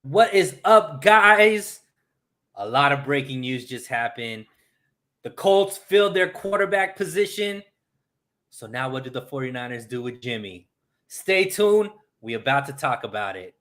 What is up, guys? A lot of breaking news just happened. The Colts filled their quarterback position. So now what do the 49ers do with Jimmy? Stay tuned. We about to talk about it.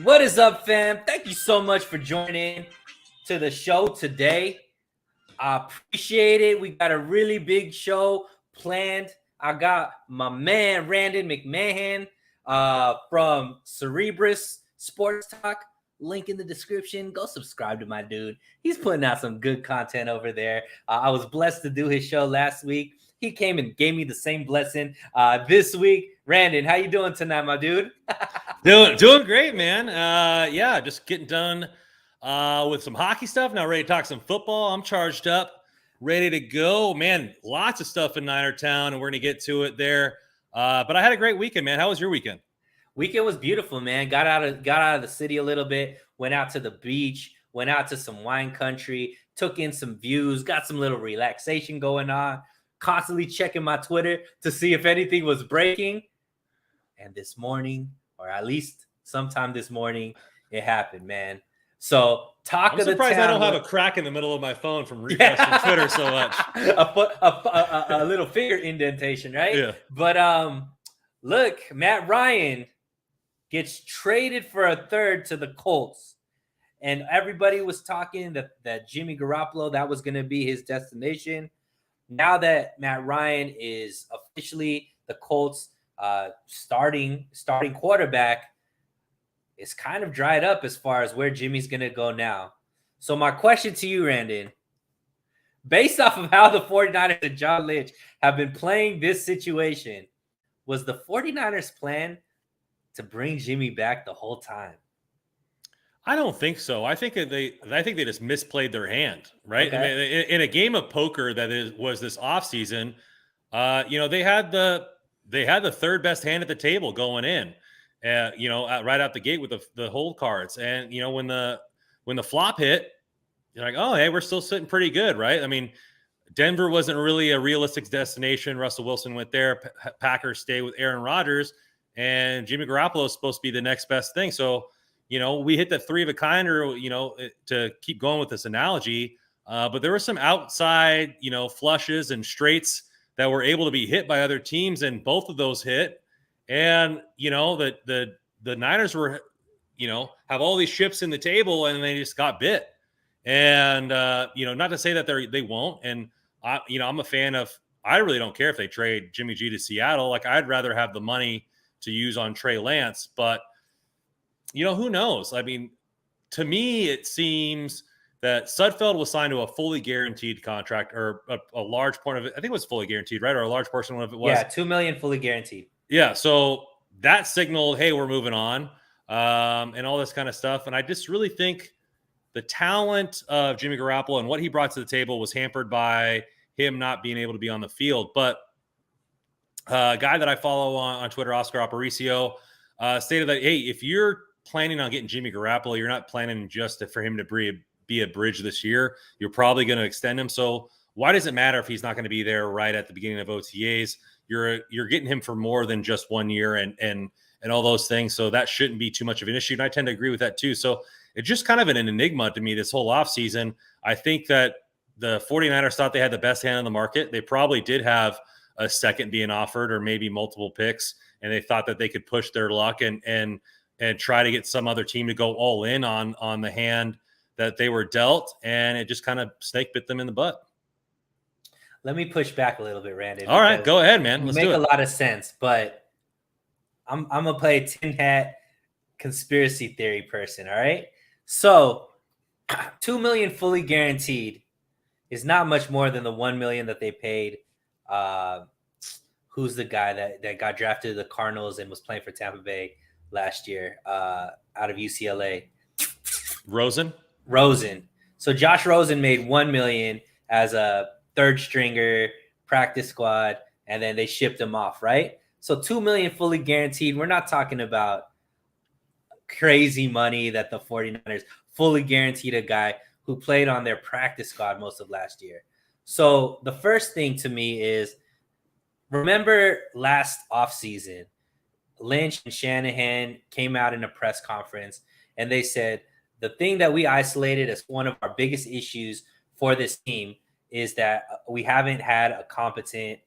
What is up, fam? Thank you so much for joining to the show today. I appreciate it. We got a really big show planned. I got my man, Randon McMahon from Cerebrus Sports Talk. Link in the description. Go subscribe to my dude. He's putting out some good content over there. I was blessed to do his show last week. He came and gave me the same blessing this week. Randon, how you doing tonight, my dude? Doing great, man. Yeah, just getting done with some hockey stuff. Now ready to talk some football. I'm charged up, ready to go. Man, lots of stuff in Niner Town, and we're going to get to it there. But I had a great weekend, man. How was your weekend? Weekend was beautiful, man. Got out of the city a little bit, went out to the beach, went out to some wine country, took in some views, got some little relaxation going on, constantly checking my Twitter to see if anything was breaking. And this morning, or at least sometime this morning, it happened, man. So I'm surprised I don't have a crack in the middle of my phone from refreshing Twitter so much. a little finger indentation, right? Yeah. But look, Matt Ryan gets traded for a third to the Colts. And everybody was talking that Jimmy Garoppolo, that was going to be his destination. Now that Matt Ryan is officially the Colts' starting quarterback, it's kind of dried up as far as where Jimmy's going to go now. So my question to you, Randon, based off of how the 49ers and John Lynch have been playing this situation, was the 49ers plan to bring Jimmy back the whole time? I don't think so. I think they just misplayed their hand, right? Okay. I mean, in a game of poker was this offseason, they had the third best hand at the table going in, right out the gate with the hold cards. And, when the flop hit, you're like, oh, hey, we're still sitting pretty good, right? I mean, Denver wasn't really a realistic destination. Russell Wilson went there. Packers stay with Aaron Rodgers, and Jimmy Garoppolo is supposed to be the next best thing. So, we hit the three of a kind, or, to keep going with this analogy. But there were some outside, flushes and straights that were able to be hit by other teams, and both of those hit. And, the Niners were, have all these chips in the table, and they just got bit. And, not to say that they won't. And, I'm a fan of, I really don't care if they trade Jimmy G to Seattle. Like, I'd rather have the money to use on Trey Lance, but who knows? I mean, to me, it seems that Sudfeld was signed to a fully guaranteed contract, or a large part of it. I think it was fully guaranteed, right? Or a large portion of it was. Yeah, $2 million fully guaranteed. Yeah, so that signaled, hey, we're moving on, and all this kind of stuff. And I just really think the talent of Jimmy Garoppolo and what he brought to the table was hampered by him not being able to be on the field. But a guy that I follow on Twitter, Oscar Aparicio, stated that, hey, if you're planning on getting Jimmy Garoppolo, you're not planning just for him to be a bridge this year. You're probably going to extend him. So why does it matter if he's not going to be there right at the beginning of OTAs? You're getting him for more than just 1 year and all those things. So that shouldn't be too much of an issue. And I tend to agree with that too. So it's just kind of an enigma to me this whole offseason. I think that the 49ers thought they had the best hand on the market. They probably did have a second being offered, or maybe multiple picks, and they thought that they could push their luck and try to get some other team to go all in on the hand that they were dealt, and it just kind of snake bit them in the butt. Let me push back a little bit, Randon. All right, go ahead, man. Let's do it. Make a lot of sense, but I'm gonna play tin hat conspiracy theory person. All right, so $2 million fully guaranteed is not much more than the $1 million that they paid. Who's the guy that got drafted to the Cardinals and was playing for Tampa Bay last year, out of UCLA? Rosen. So Josh Rosen made $1 million as a third stringer, practice squad, and then they shipped him off, right? So $2 million fully guaranteed. We're not talking about crazy money that the 49ers fully guaranteed a guy who played on their practice squad most of last year. So the first thing to me is, remember last offseason, Lynch and Shanahan came out in a press conference and they said the thing that we isolated as one of our biggest issues for this team is that we haven't had a competent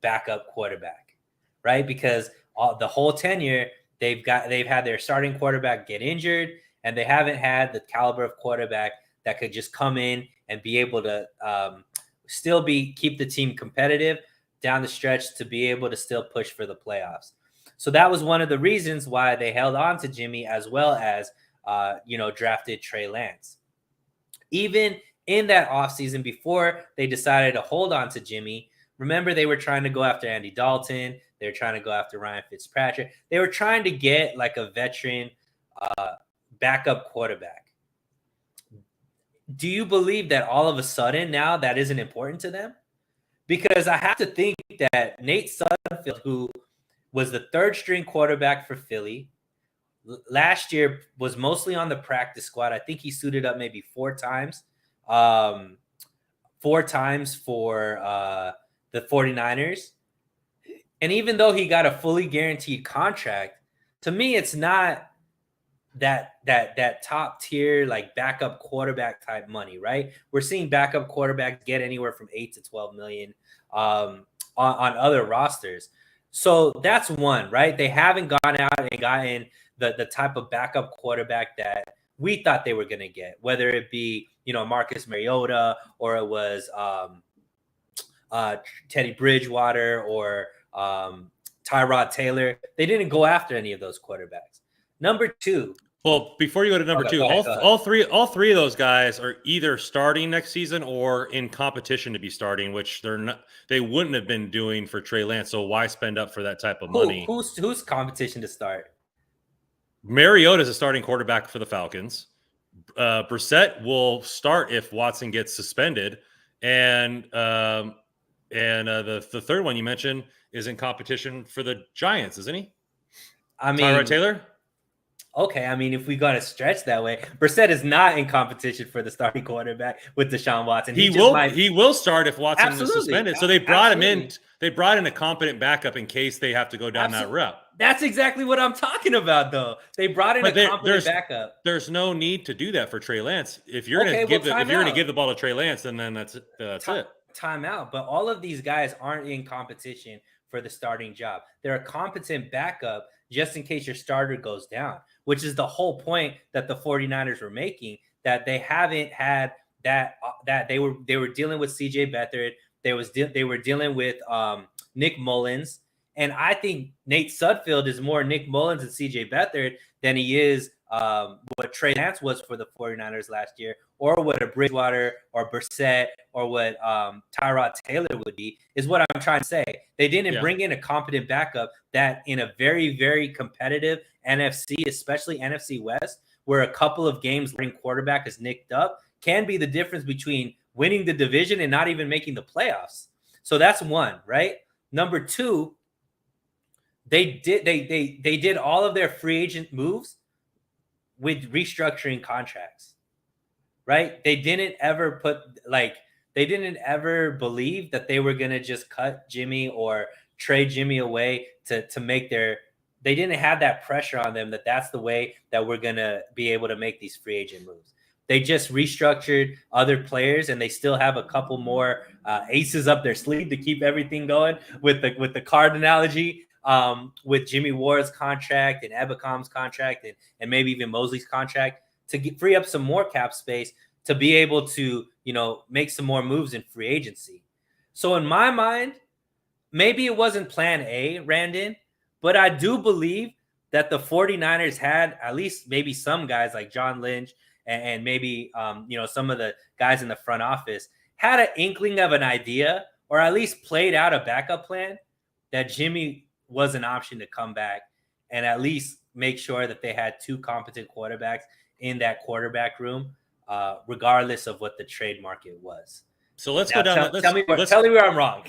backup quarterback, right? Because the whole tenure they've had their starting quarterback get injured, and they haven't had the caliber of quarterback that could just come in and be able to still keep the team competitive down the stretch to be able to still push for the playoffs. So that was one of the reasons why they held on to Jimmy, as well as drafted Trey Lance. Even in that offseason, before they decided to hold on to Jimmy, remember they were trying to go after Andy Dalton. They were trying to go after Ryan Fitzpatrick. They were trying to get like a veteran backup quarterback. Do you believe that all of a sudden now that isn't important to them? Because I have to think that Nate Sudfeld, who was the third string quarterback for Philly, last year was mostly on the practice squad. I think he suited up maybe 4 times. 4 times for the 49ers. And even though he got a fully guaranteed contract, to me, it's not that top tier, like backup quarterback type money, right? We're seeing backup quarterbacks get anywhere from 8 to 12 million on other rosters. So that's one, right? They haven't gone out and gotten the type of backup quarterback that we thought they were going to get, whether it be, Marcus Mariota, or it was Teddy Bridgewater, or Tyrod Taylor. They didn't go after any of those quarterbacks. Number 2. Well, before you go to number 2, all three of those guys are either starting next season or in competition to be starting, which they wouldn't have been doing for Trey Lance. So why spend up for that type of money? Who's competition to start? Mariota is a starting quarterback for the Falcons. Brissett will start if Watson gets suspended, and the third one you mentioned is in competition for the Giants, isn't he? I mean, Tyrod Taylor. Okay, I mean, if we got to stretch that way, Brissett is not in competition for the starting quarterback with Deshaun Watson. He will start if Watson is suspended. So they brought him in. They brought in a competent backup in case they have to go down that route. That's exactly what I'm talking about, though. They brought in a competent backup. There's no need to do that for Trey Lance. If you're going to give the ball to Trey Lance, then that's it. Time out. But all of these guys aren't in competition for the starting job. They're a competent backup just in case your starter goes down, which is the whole point that the 49ers were making, that they haven't had that they were dealing with CJ Beathard. They were dealing with Nick Mullins. And I think Nate Sudfeld is more Nick Mullins and CJ Beathard than he is what Trey Lance was for the 49ers last year, or what a Bridgewater or Brissett or what Tyrod Taylor would be, is what I'm trying to say. They didn't bring in a competent backup that in a very, very competitive NFC, especially NFC West, where a couple of games running quarterback is nicked up, can be the difference between winning the division and not even making the playoffs. So that's one, right? Number 2, they did all of their free agent moves with restructuring contracts, right? They didn't ever believe that they were going to just cut Jimmy or trade Jimmy away to make they didn't have that pressure on them that that's the way that we're going to be able to make these free agent moves. They just restructured other players, and they still have a couple more aces up their sleeve to keep everything going with the card analogy. With Jimmy Ward's contract and Ebekom's contract and maybe even Mosley's contract, to free up some more cap space to be able to, make some more moves in free agency. So in my mind, maybe it wasn't plan A, Randon, but I do believe that the 49ers had at least maybe some guys like John Lynch and maybe, some of the guys in the front office had an inkling of an idea, or at least played out a backup plan that Jimmy was an option to come back and at least make sure that they had 2 competent quarterbacks in that quarterback room, regardless of what the trade market was. So let's Now go down. tell me where I'm wrong.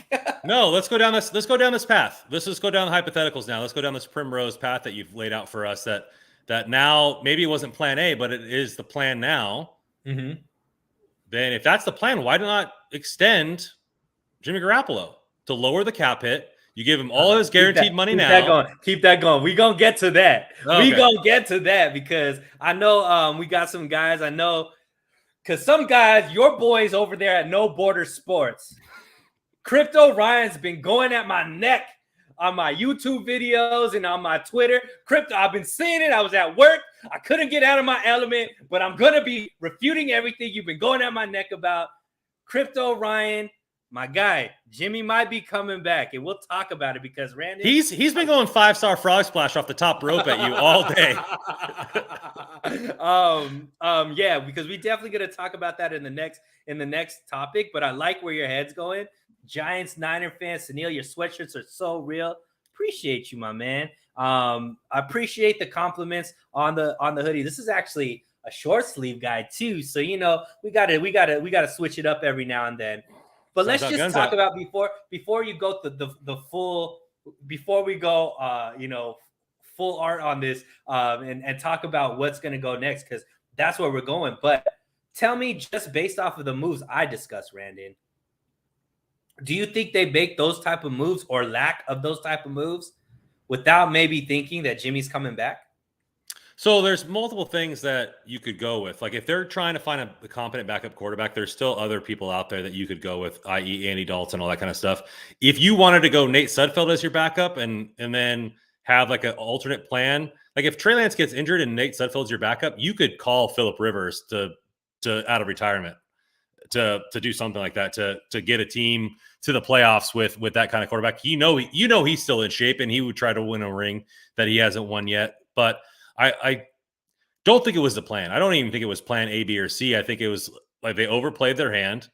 No, let's go down this. Let's go down this path. Let's just go down the hypotheticals now. Let's go down this primrose path that you've laid out for us. That now maybe it wasn't plan A, but it is the plan now. Mm-hmm. Then if that's the plan, why not extend Jimmy Garoppolo to lower the cap hit? You give him all his guaranteed money now. Keep that going. We gonna get to that. Okay. We gonna get to that because I know we got some guys. I know because some guys, your boys over there at No Border Sports, Crypto Ryan's been going at my neck on my YouTube videos and on my Twitter. Crypto, I've been seeing it. I was at work. I couldn't get out of my element, but I'm gonna be refuting everything you've been going at my neck about. Crypto Ryan, my guy, Jimmy might be coming back, and we'll talk about it because Randon, he's been going 5-star frog splash off the top rope at you all day. Yeah, because we definitely gonna talk about that in the next topic. But I like where your head's going. Giants, Niner fans, Sunil, your sweatshirts are so real. Appreciate you, my man. I appreciate the compliments on the hoodie. This is actually a short sleeve guy too, so we gotta switch it up every now and then. But let's just talk about before you go to the full, before we go full art on this and talk about what's going to go next, because that's where we're going. But tell me, just based off of the moves I discussed, Randon, do you think they make those type of moves or lack of those type of moves without maybe thinking that Jimmy's coming back? So there's multiple things that you could go with. Like if they're trying to find a competent backup quarterback, there's still other people out there that you could go with, i.e. Andy Dalton, all that kind of stuff. If you wanted to go Nate Sudfeld as your backup and then have like an alternate plan, like if Trey Lance gets injured and Nate Sudfeld's your backup, you could call Phillip Rivers to out of retirement to do something like that, to get a team to the playoffs with that kind of quarterback. He's still in shape and he would try to win a ring that he hasn't won yet. But I don't think it was the plan. I don't even think it was plan A, B, or C. I think it was like they overplayed their hand.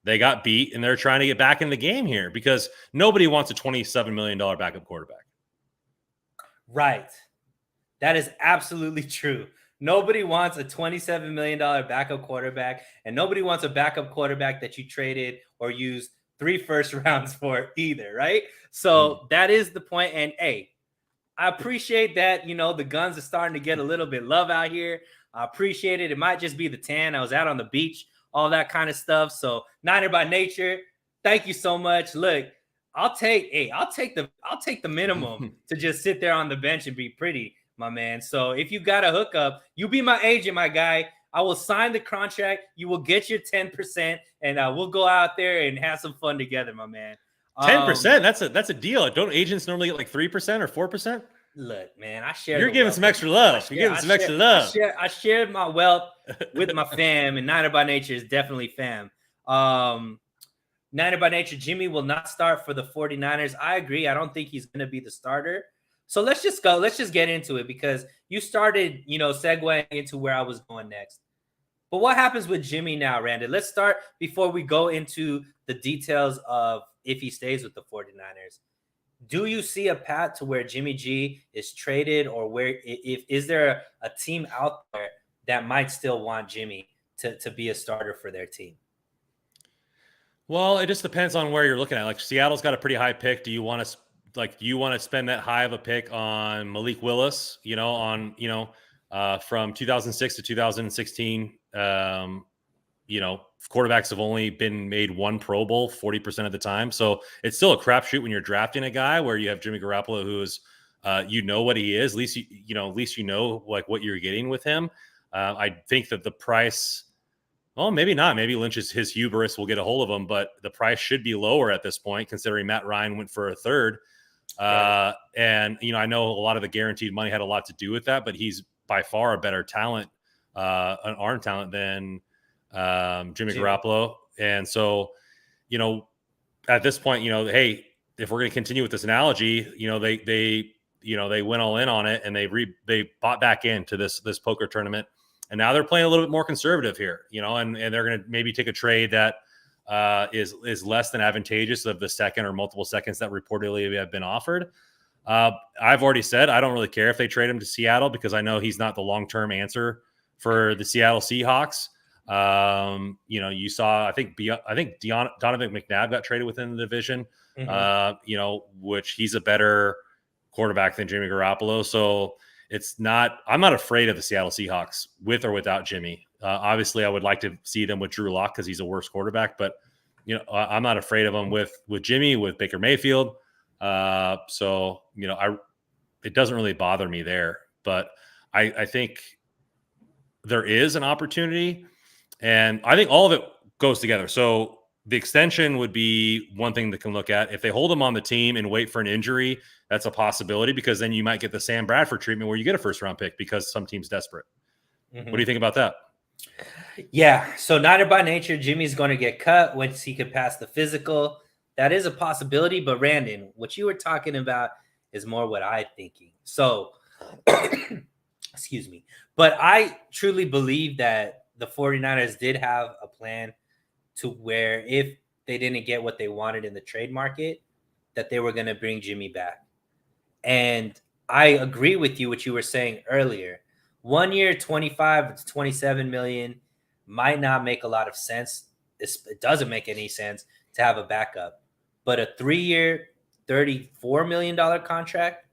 They got beat, and they're trying to get back in the game here because nobody wants a $27 million backup quarterback. Right. That is absolutely true. Nobody wants a $27 million backup quarterback, and nobody wants a backup quarterback that you traded or used 3 first rounds for either, right? So that is the point. And hey, I appreciate that, the guns are starting to get a little bit love out here. I appreciate it. It might just be the tan. I was out on the beach, all that kind of stuff. So Niner by nature, thank you so much. Look, I'll take the minimum to just sit there on the bench and be pretty, my man. So if you got a hookup, you be my agent, my guy. I will sign the contract. You will get your 10%, and we'll go out there and have some fun together, my man. 10%. That's a deal. Don't agents normally get like 3% or 4%? Look, man, I share. You're giving some extra love. I shared my wealth with my fam, and Niner by nature is definitely fam. Niner by nature, Jimmy will not start for the 49ers. I agree. I don't think he's going to be the starter. So let's just go. Let's just get into it because you started, segueing into where I was going next. But what happens with Jimmy now, Randon? Let's start before we go into the details of if he stays with the 49ers. Do you see a path to where Jimmy G is traded, or is there a team out there that might still want Jimmy to be a starter for their team? Well, it just depends on where you're looking at. Like Seattle's got a pretty high pick. Do you want to spend that high of a pick on Malik Willis? From 2006 to 2016, quarterbacks have only been made one Pro Bowl 40% of the time. So it's still a crapshoot when you're drafting a guy where you have Jimmy Garoppolo, who is, what he is. At least like what you're getting with him. I think that the price, well, maybe not. Maybe Lynch's his hubris will get a hold of him, but the price should be lower at this point, considering Matt Ryan went for a third. Right. And I know a lot of the guaranteed money had a lot to do with that, but he's by far a better talent, an arm talent than Jimmy Garoppolo. And so, at this point, hey, if we're going to continue with this analogy, they went all in on it and they bought back into this poker tournament, and now they're playing a little bit more conservative here, and they're going to maybe take a trade that is less than advantageous of the second or multiple seconds that reportedly have been offered. I've already said I don't really care if they trade him to Seattle because I know he's not the long-term answer for the Seattle Seahawks. You saw, I think Donovan McNabb got traded within the division, which he's a better quarterback than Jimmy Garoppolo. So I'm not afraid of the Seattle Seahawks with or without Jimmy. Obviously I would like to see them with Drew Lock because he's a worse quarterback, but I'm not afraid of them with Jimmy, with Baker Mayfield. It doesn't really bother me there, but I think there is an opportunity, and I think all of it goes together. So the extension would be one thing that can look at. If they hold him on the team and wait for an injury, that's a possibility, because then you might get the Sam Bradford treatment where you get a first-round pick because some team's desperate. What do you think about that? Yeah, so neither by nature, Jimmy's going to get cut once he can pass the physical. That is a possibility, but Randon, what you were talking about is more what I'm thinking. So, excuse me. But I truly believe that the 49ers did have a plan to where if they didn't get what they wanted in the trade market, that they were going to bring Jimmy back. And I agree with you, what you were saying earlier. 1 year, 25 to 27 million might not make a lot of sense. It doesn't make any sense to have a backup. But a 3-year, $34 million contract,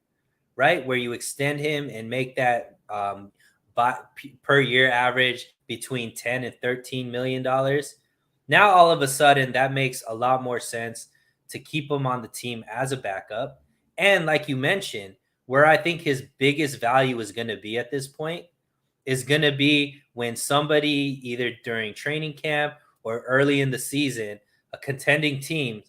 right, where you extend him and make that per year average between $10 and $13 million. Now, all of a sudden, that makes a lot more sense to keep him on the team as a backup. And like you mentioned, where I think his biggest value is going to be at this point is going to be when somebody, either during training camp or early in the season, a contending team,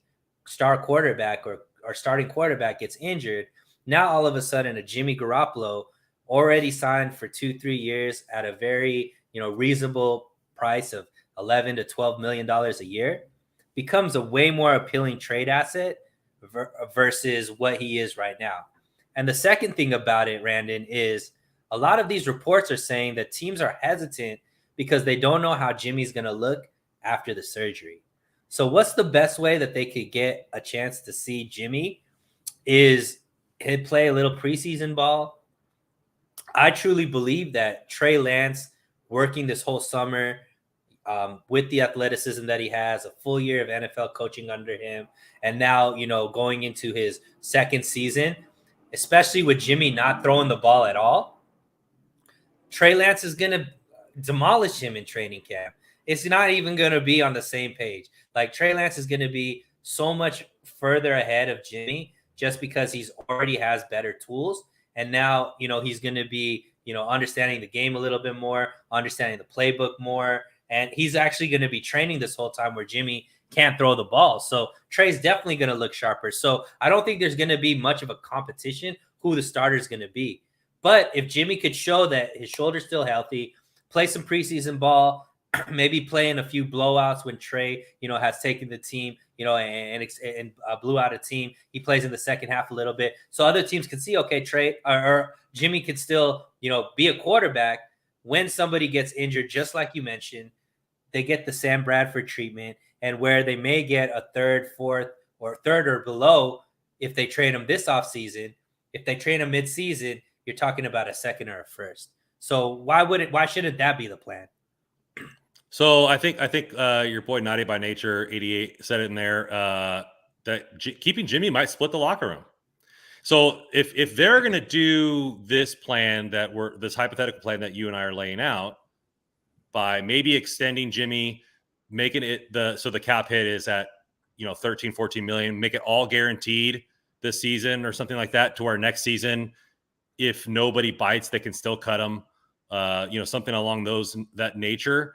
star quarterback or starting quarterback gets injured. Now, all of a sudden, a Jimmy Garoppolo, already signed for 2-3 years at a very reasonable price of $11 to $12 million a year, becomes a way more appealing trade asset versus what he is right now. And the second thing about it, Randon, is a lot of these reports are saying that teams are hesitant because they don't know how Jimmy's going to look after the surgery. So what's the best way that they could get a chance to see Jimmy is he'd play a little preseason ball. I truly believe that Trey Lance working this whole summer with the athleticism that he has, a full year of NFL coaching under him, and now, going into his second season, especially with Jimmy not throwing the ball at all, Trey Lance is going to demolish him in training camp. It's not even going to be on the same page. Like, Trey Lance is going to be so much further ahead of Jimmy just because he's already has better tools. And now, he's going to be, understanding the game a little bit more, understanding the playbook more. And he's actually going to be training this whole time where Jimmy can't throw the ball. So Trey's definitely going to look sharper. So I don't think there's going to be much of a competition who the starter is going to be. But if Jimmy could show that his shoulder's still healthy, play some preseason ball, maybe play in a few blowouts when Trey, has taken the team, and blew out a team. He plays in the second half a little bit. So other teams can see, okay, Trey or Jimmy can still, be a quarterback when somebody gets injured, just like you mentioned. They get the Sam Bradford treatment, and where they may get a third or below if they trade him this offseason. If they trade him mid-season, you're talking about a second or a first. So why shouldn't that be the plan? So I think your boy Naughty by Nature 88 said it in there that keeping Jimmy might split the locker room. So if they're going to do this plan this hypothetical plan that you and I are laying out, by maybe extending Jimmy, making it so the cap hit is at 13, 14 million, make it all guaranteed this season or something like that, to our next season, if nobody bites, they can still cut them. Something along that nature.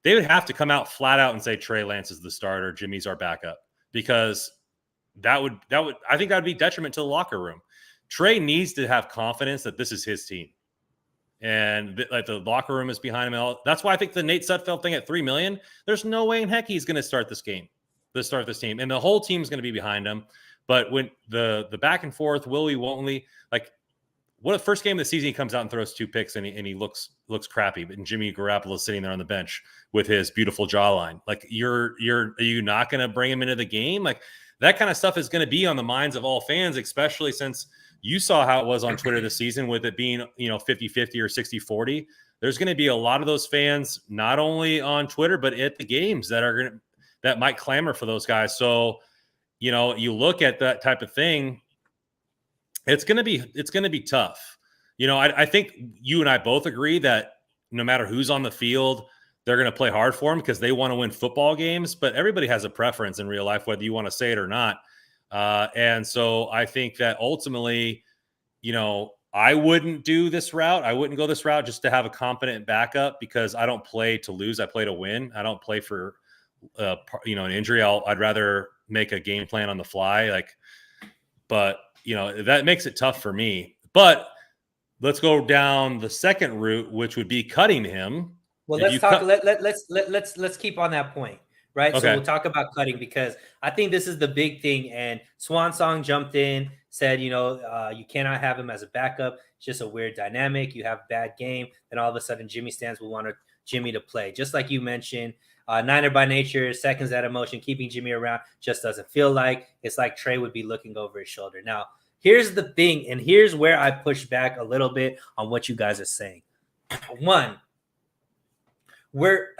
They would have to come out flat out and say Trey Lance is the starter, Jimmy's our backup, because that would I think that would be detriment to the locker room. Trey needs to have confidence that this is his team, and the locker room is behind him. That's why I think the Nate Sudfeld thing at $3 million, there's no way in heck he's going to start this team, and the whole team's going to be behind him. But when the back and forth, will he, won't he, what if first game of the season he comes out and throws 2 picks and he looks crappy, but Jimmy Garoppolo is sitting there on the bench with his beautiful jawline. Are you not going to bring him into the game? That kind of stuff is going to be on the minds of all fans, especially since you saw how it was on Twitter this season with it being 50-50 or 60-40. there's going to be a lot of those fans, not only on Twitter, but at the games that might clamor for those guys. So, you look at that type of thing, it's going to be tough. I think you and I both agree that no matter who's on the field, they're going to play hard for them because they want to win football games, but everybody has a preference in real life, whether you want to say it or not. And so I think that ultimately, I wouldn't do this route. I wouldn't go this route just to have a competent backup, because I don't play to lose. I play to win. I don't play for, an injury. I'd rather make a game plan on the fly. But that makes it tough for me. But let's go down the second route, which would be cutting him. Well, let's talk. Let's keep on that point, right? Okay. So we'll talk about cutting, because I think this is the big thing. And Swan Song jumped in, said, you cannot have him as a backup. It's just a weird dynamic. You have a bad game, then all of a sudden Jimmy Stans will want Jimmy to play, just like you mentioned. Niner by nature, seconds that emotion, keeping Jimmy around just doesn't feel like. It's like Trey would be looking over his shoulder. Now, here's the thing, and here's where I push back a little bit on what you guys are saying. One, we're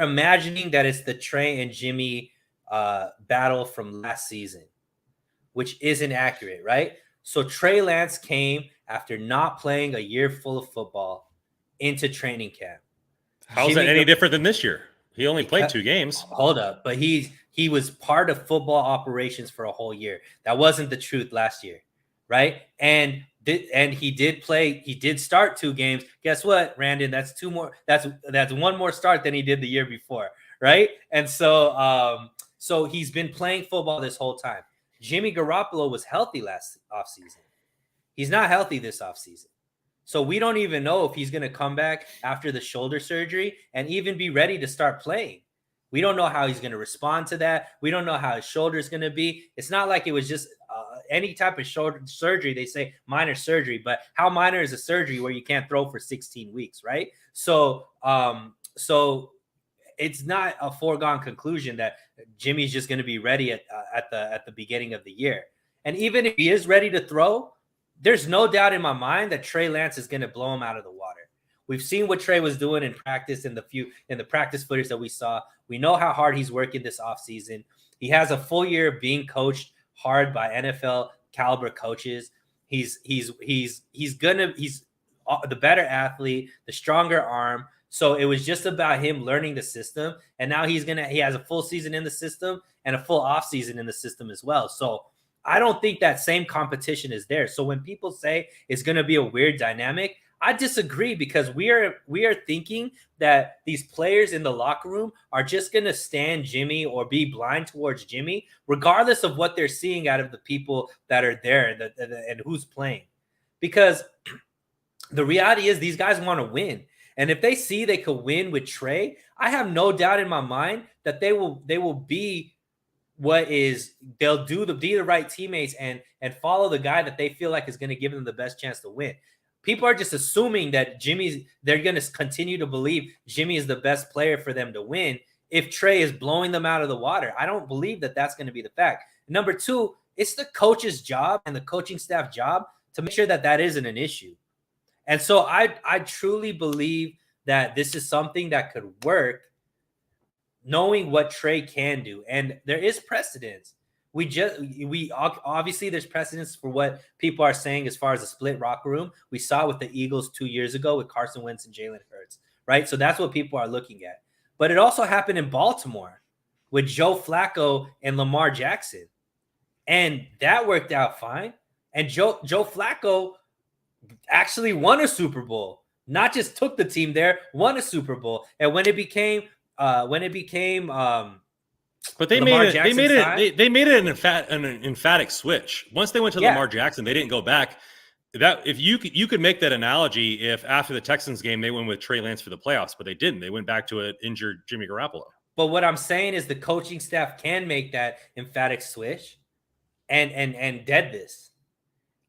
imagining that it's the Trey and Jimmy battle from last season, which isn't accurate, right? So Trey Lance came after not playing a year full of football into training camp. How's that any different than this year? He only played 2 games. Hold up. But he was part of football operations for a whole year. That wasn't the truth last year, right? And he did play. He did start 2 games. Guess what, Randon? That's 2 more. That's 1 more start than he did the year before, right? And so so he's been playing football this whole time. Jimmy Garoppolo was healthy last offseason. He's not healthy this offseason. So we don't even know if he's going to come back after the shoulder surgery and even be ready to start playing. We don't know how he's going to respond to that. We don't know how his shoulder is going to be. It's not like it was just any type of shoulder surgery. They say minor surgery, but how minor is a surgery where you can't throw for 16 weeks, right? So it's not a foregone conclusion that Jimmy's just going to be ready at the beginning of the year. And even if he is ready to throw, there's no doubt in my mind that Trey Lance is going to blow him out of the water. We've seen what Trey was doing in practice in the practice footage that we saw. We know how hard he's working this offseason. He has a full year being coached hard by NFL caliber coaches. He's the better athlete, the stronger arm. So it was just about him learning the system. And now he has a full season in the system and a full offseason in the system as well. So I don't think that same competition is there. So when people say it's going to be a weird dynamic, I disagree, because we are thinking that these players in the locker room are just going to stand Jimmy or be blind towards Jimmy, regardless of what they're seeing out of the people that are there and who's playing. Because the reality is these guys want to win. And if they see they could win with Trey, I have no doubt in my mind that they will be they'll be the right teammates and follow the guy that they feel like is going to give them the best chance to win. People are just assuming that they're going to continue to believe Jimmy is the best player for them to win if Trey is blowing them out of the water. I don't believe that that's going to be the fact. Number 2, it's the coach's job and the coaching staff job to make sure that that isn't an issue. And so I truly believe that this is something that could work, knowing what Trey can do. And there is precedence. We obviously there's precedence for what people are saying as far as a split locker room. We saw with the Eagles 2 years ago with Carson Wentz and Jalen Hurts, right? So that's what people are looking at. But it also happened in Baltimore with Joe Flacco and Lamar Jackson. And that worked out fine. And Joe Flacco actually won a Super Bowl, not just took the team there, won a Super Bowl. And when it became but they made it an emphatic switch. Once they went to Lamar Jackson, they didn't go back. That if you could make that analogy if after the Texans game they went with Trey Lance for the playoffs, but they didn't. They went back to an injured Jimmy Garoppolo. But what I'm saying is the coaching staff can make that emphatic switch and dead this.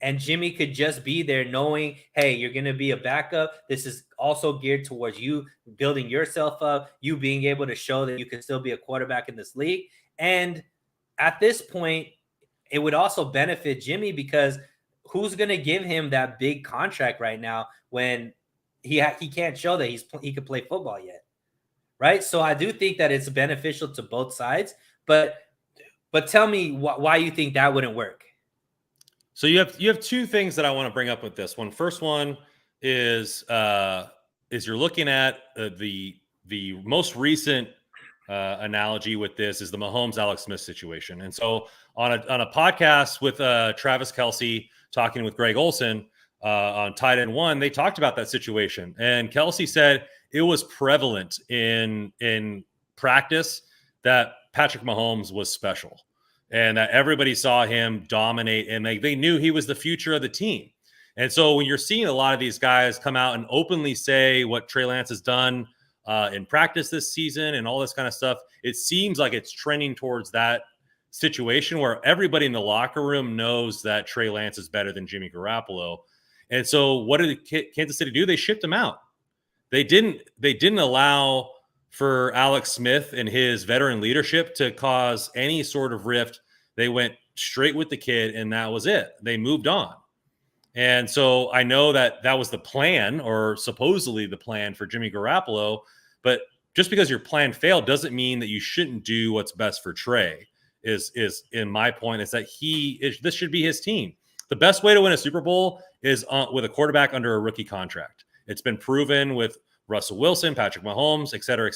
And Jimmy could just be there knowing, hey, you're going to be a backup. This is also geared towards you building yourself up, you being able to show that you can still be a quarterback in this league. And at this point, it would also benefit Jimmy, because who's going to give him that big contract right now when he can't show that he could play football yet, right? So I do think that it's beneficial to both sides, but tell me why you think that wouldn't work. So you have two things that I want to bring up with this one. First one is you're looking at the most recent analogy with this is the Mahomes Alex Smith situation. And so on a podcast with Travis Kelce talking with Greg Olson on Tight End One, they talked about that situation. And Kelce said it was prevalent in practice that Patrick Mahomes was special and that everybody saw him dominate and they knew he was the future of the team. And so when you're seeing a lot of these guys come out and openly say what Trey Lance has done in practice this season and all this kind of stuff, it seems like it's trending towards that situation where everybody in the locker room knows that Trey Lance is better than Jimmy Garoppolo. And so what did Kansas City do? They shipped him out. They didn't allow for Alex Smith and his veteran leadership to cause any sort of rift. They went straight with the kid, and that was it. They moved on. And so I know that was the plan, or supposedly the plan for Jimmy Garoppolo, but just because your plan failed doesn't mean that you shouldn't do what's best for Trey. Is in my point is that this should be his team. The best way to win a Super Bowl is with a quarterback under a rookie contract. It's been proven with Russell Wilson, Patrick Mahomes, et cetera,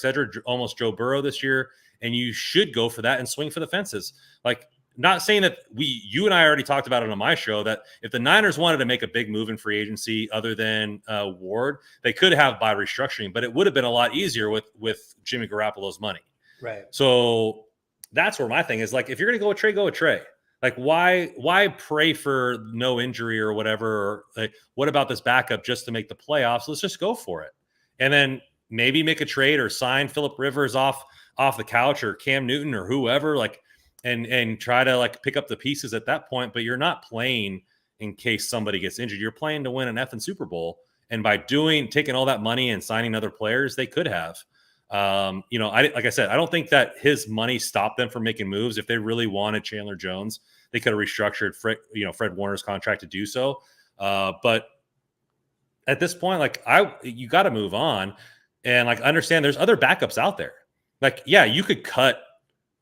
almost Joe Burrow this year. And you should go for that and swing for the fences. Like, not saying that you and I already talked about it on my show, that if the Niners wanted to make a big move in free agency other than Ward, they could have by restructuring, but it would have been a lot easier with Jimmy Garoppolo's money. Right. So that's where my thing is. Like, if you're going to go with Trey. Like, why pray for no injury or whatever? Or like, what about this backup just to make the playoffs? Let's just go for it. And then maybe make a trade or sign Phillip Rivers off the couch or Cam Newton or whoever, like, and try to like pick up the pieces at that point. But you're not playing in case somebody gets injured. You're playing to win an effing Super Bowl. And by taking all that money and signing other players, they could have. Like I said, I don't think that his money stopped them from making moves. If they really wanted Chandler Jones, they could have restructured Fred Warner's contract to do so. But at this point, like, you got to move on and like understand there's other backups out there. Like, yeah, you could cut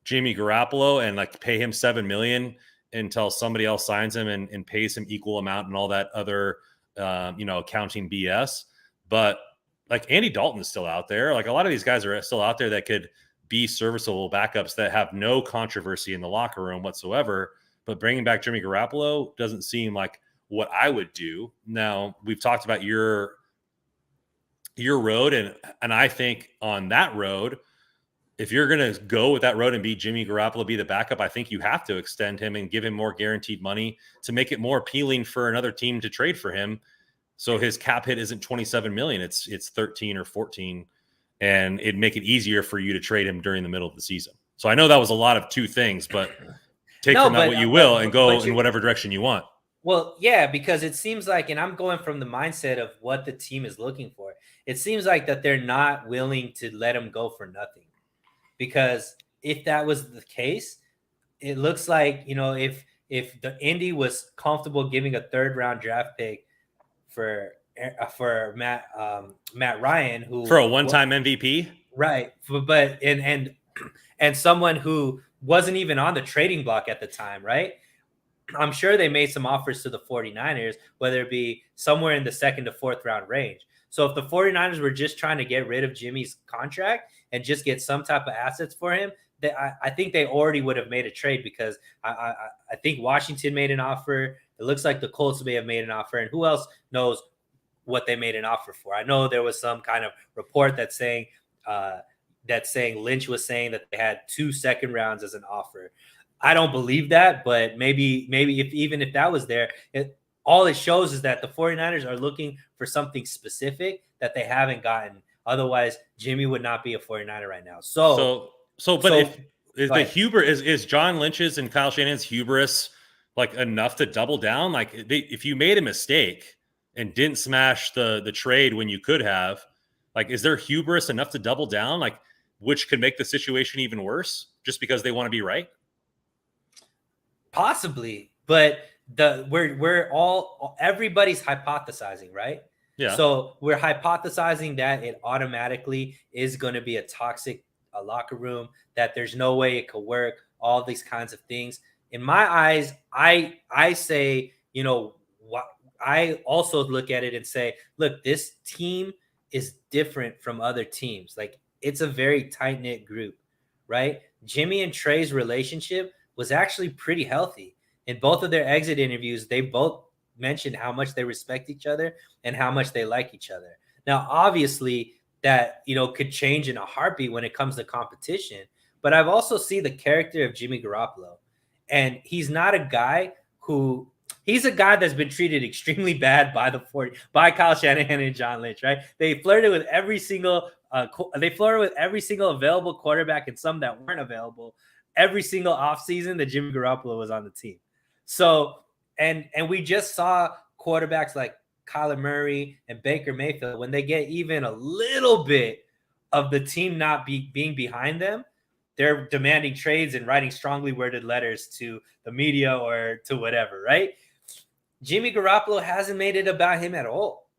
Jimmy Garoppolo and like pay him $7 million until somebody else signs him and pays him equal amount and all that other accounting BS. But like, Andy Dalton is still out there. Like, a lot of these guys are still out there that could be serviceable backups that have no controversy in the locker room whatsoever. But bringing back Jimmy Garoppolo doesn't seem like what I would do. Now, we've talked about your road, and I think on that road, if you're going to go with that road and be Jimmy Garoppolo, be the backup, I think you have to extend him and give him more guaranteed money to make it more appealing for another team to trade for him. So his cap hit isn't 27 million. It's 13 or 14, and it'd make it easier for you to trade him during the middle of the season. So I know that was a lot of two things, but take from that what you will and go in whatever direction you want. Well, yeah, because it seems like, and I'm going from the mindset of what the team is looking for. It seems like that they're not willing to let him go for nothing. Because if that was the case, it looks like, if the Indy was comfortable giving a 3rd round draft pick for Matt Ryan, who for a one-time MVP, right? But and someone who wasn't even on the trading block at the time, right? I'm sure they made some offers to the 49ers, whether it be somewhere in the 2nd to 4th round range. So if the 49ers were just trying to get rid of Jimmy's contract and just get some type of assets for him, I think they already would have made a trade, because I think Washington made an offer. It looks like the Colts may have made an offer, and who else knows what they made an offer for? I know there was some kind of report that's saying Lynch was saying that they had 2 second rounds as an offer. I don't believe that, but maybe if that was there, all it shows is that the 49ers are looking for something specific that they haven't gotten. Otherwise, Jimmy would not be a 49er right now. Is John Lynch's and Kyle Shanahan's hubris like enough to double down? Like, if you made a mistake and didn't smash the trade when you could have, like, is there hubris enough to double down? Like, which could make the situation even worse just because they want to be right? Possibly, but everybody's hypothesizing, right? Yeah. So we're hypothesizing that it automatically is going to be a toxic locker room, that there's no way it could work, all these kinds of things. In my eyes, I say, what I also look at it and say, look, this team is different from other teams. Like, it's a very tight-knit group, right? Jimmy and Trey's relationship was actually pretty healthy. In both of their exit interviews, they both mentioned how much they respect each other and how much they like each other. Now, obviously, that could change in a heartbeat when it comes to competition. But I've also seen the character of Jimmy Garoppolo, and he's not a guy who he's a guy that's been treated extremely bad by Kyle Shanahan and John Lynch, right? They flirted with every single available quarterback and some that weren't available every single offseason that Jimmy Garoppolo was on the team. So, and we just saw quarterbacks like Kyler Murray and Baker Mayfield, when they get even a little bit of the team not being behind them, they're demanding trades and writing strongly worded letters to the media or to whatever, right? Jimmy Garoppolo hasn't made it about him at all.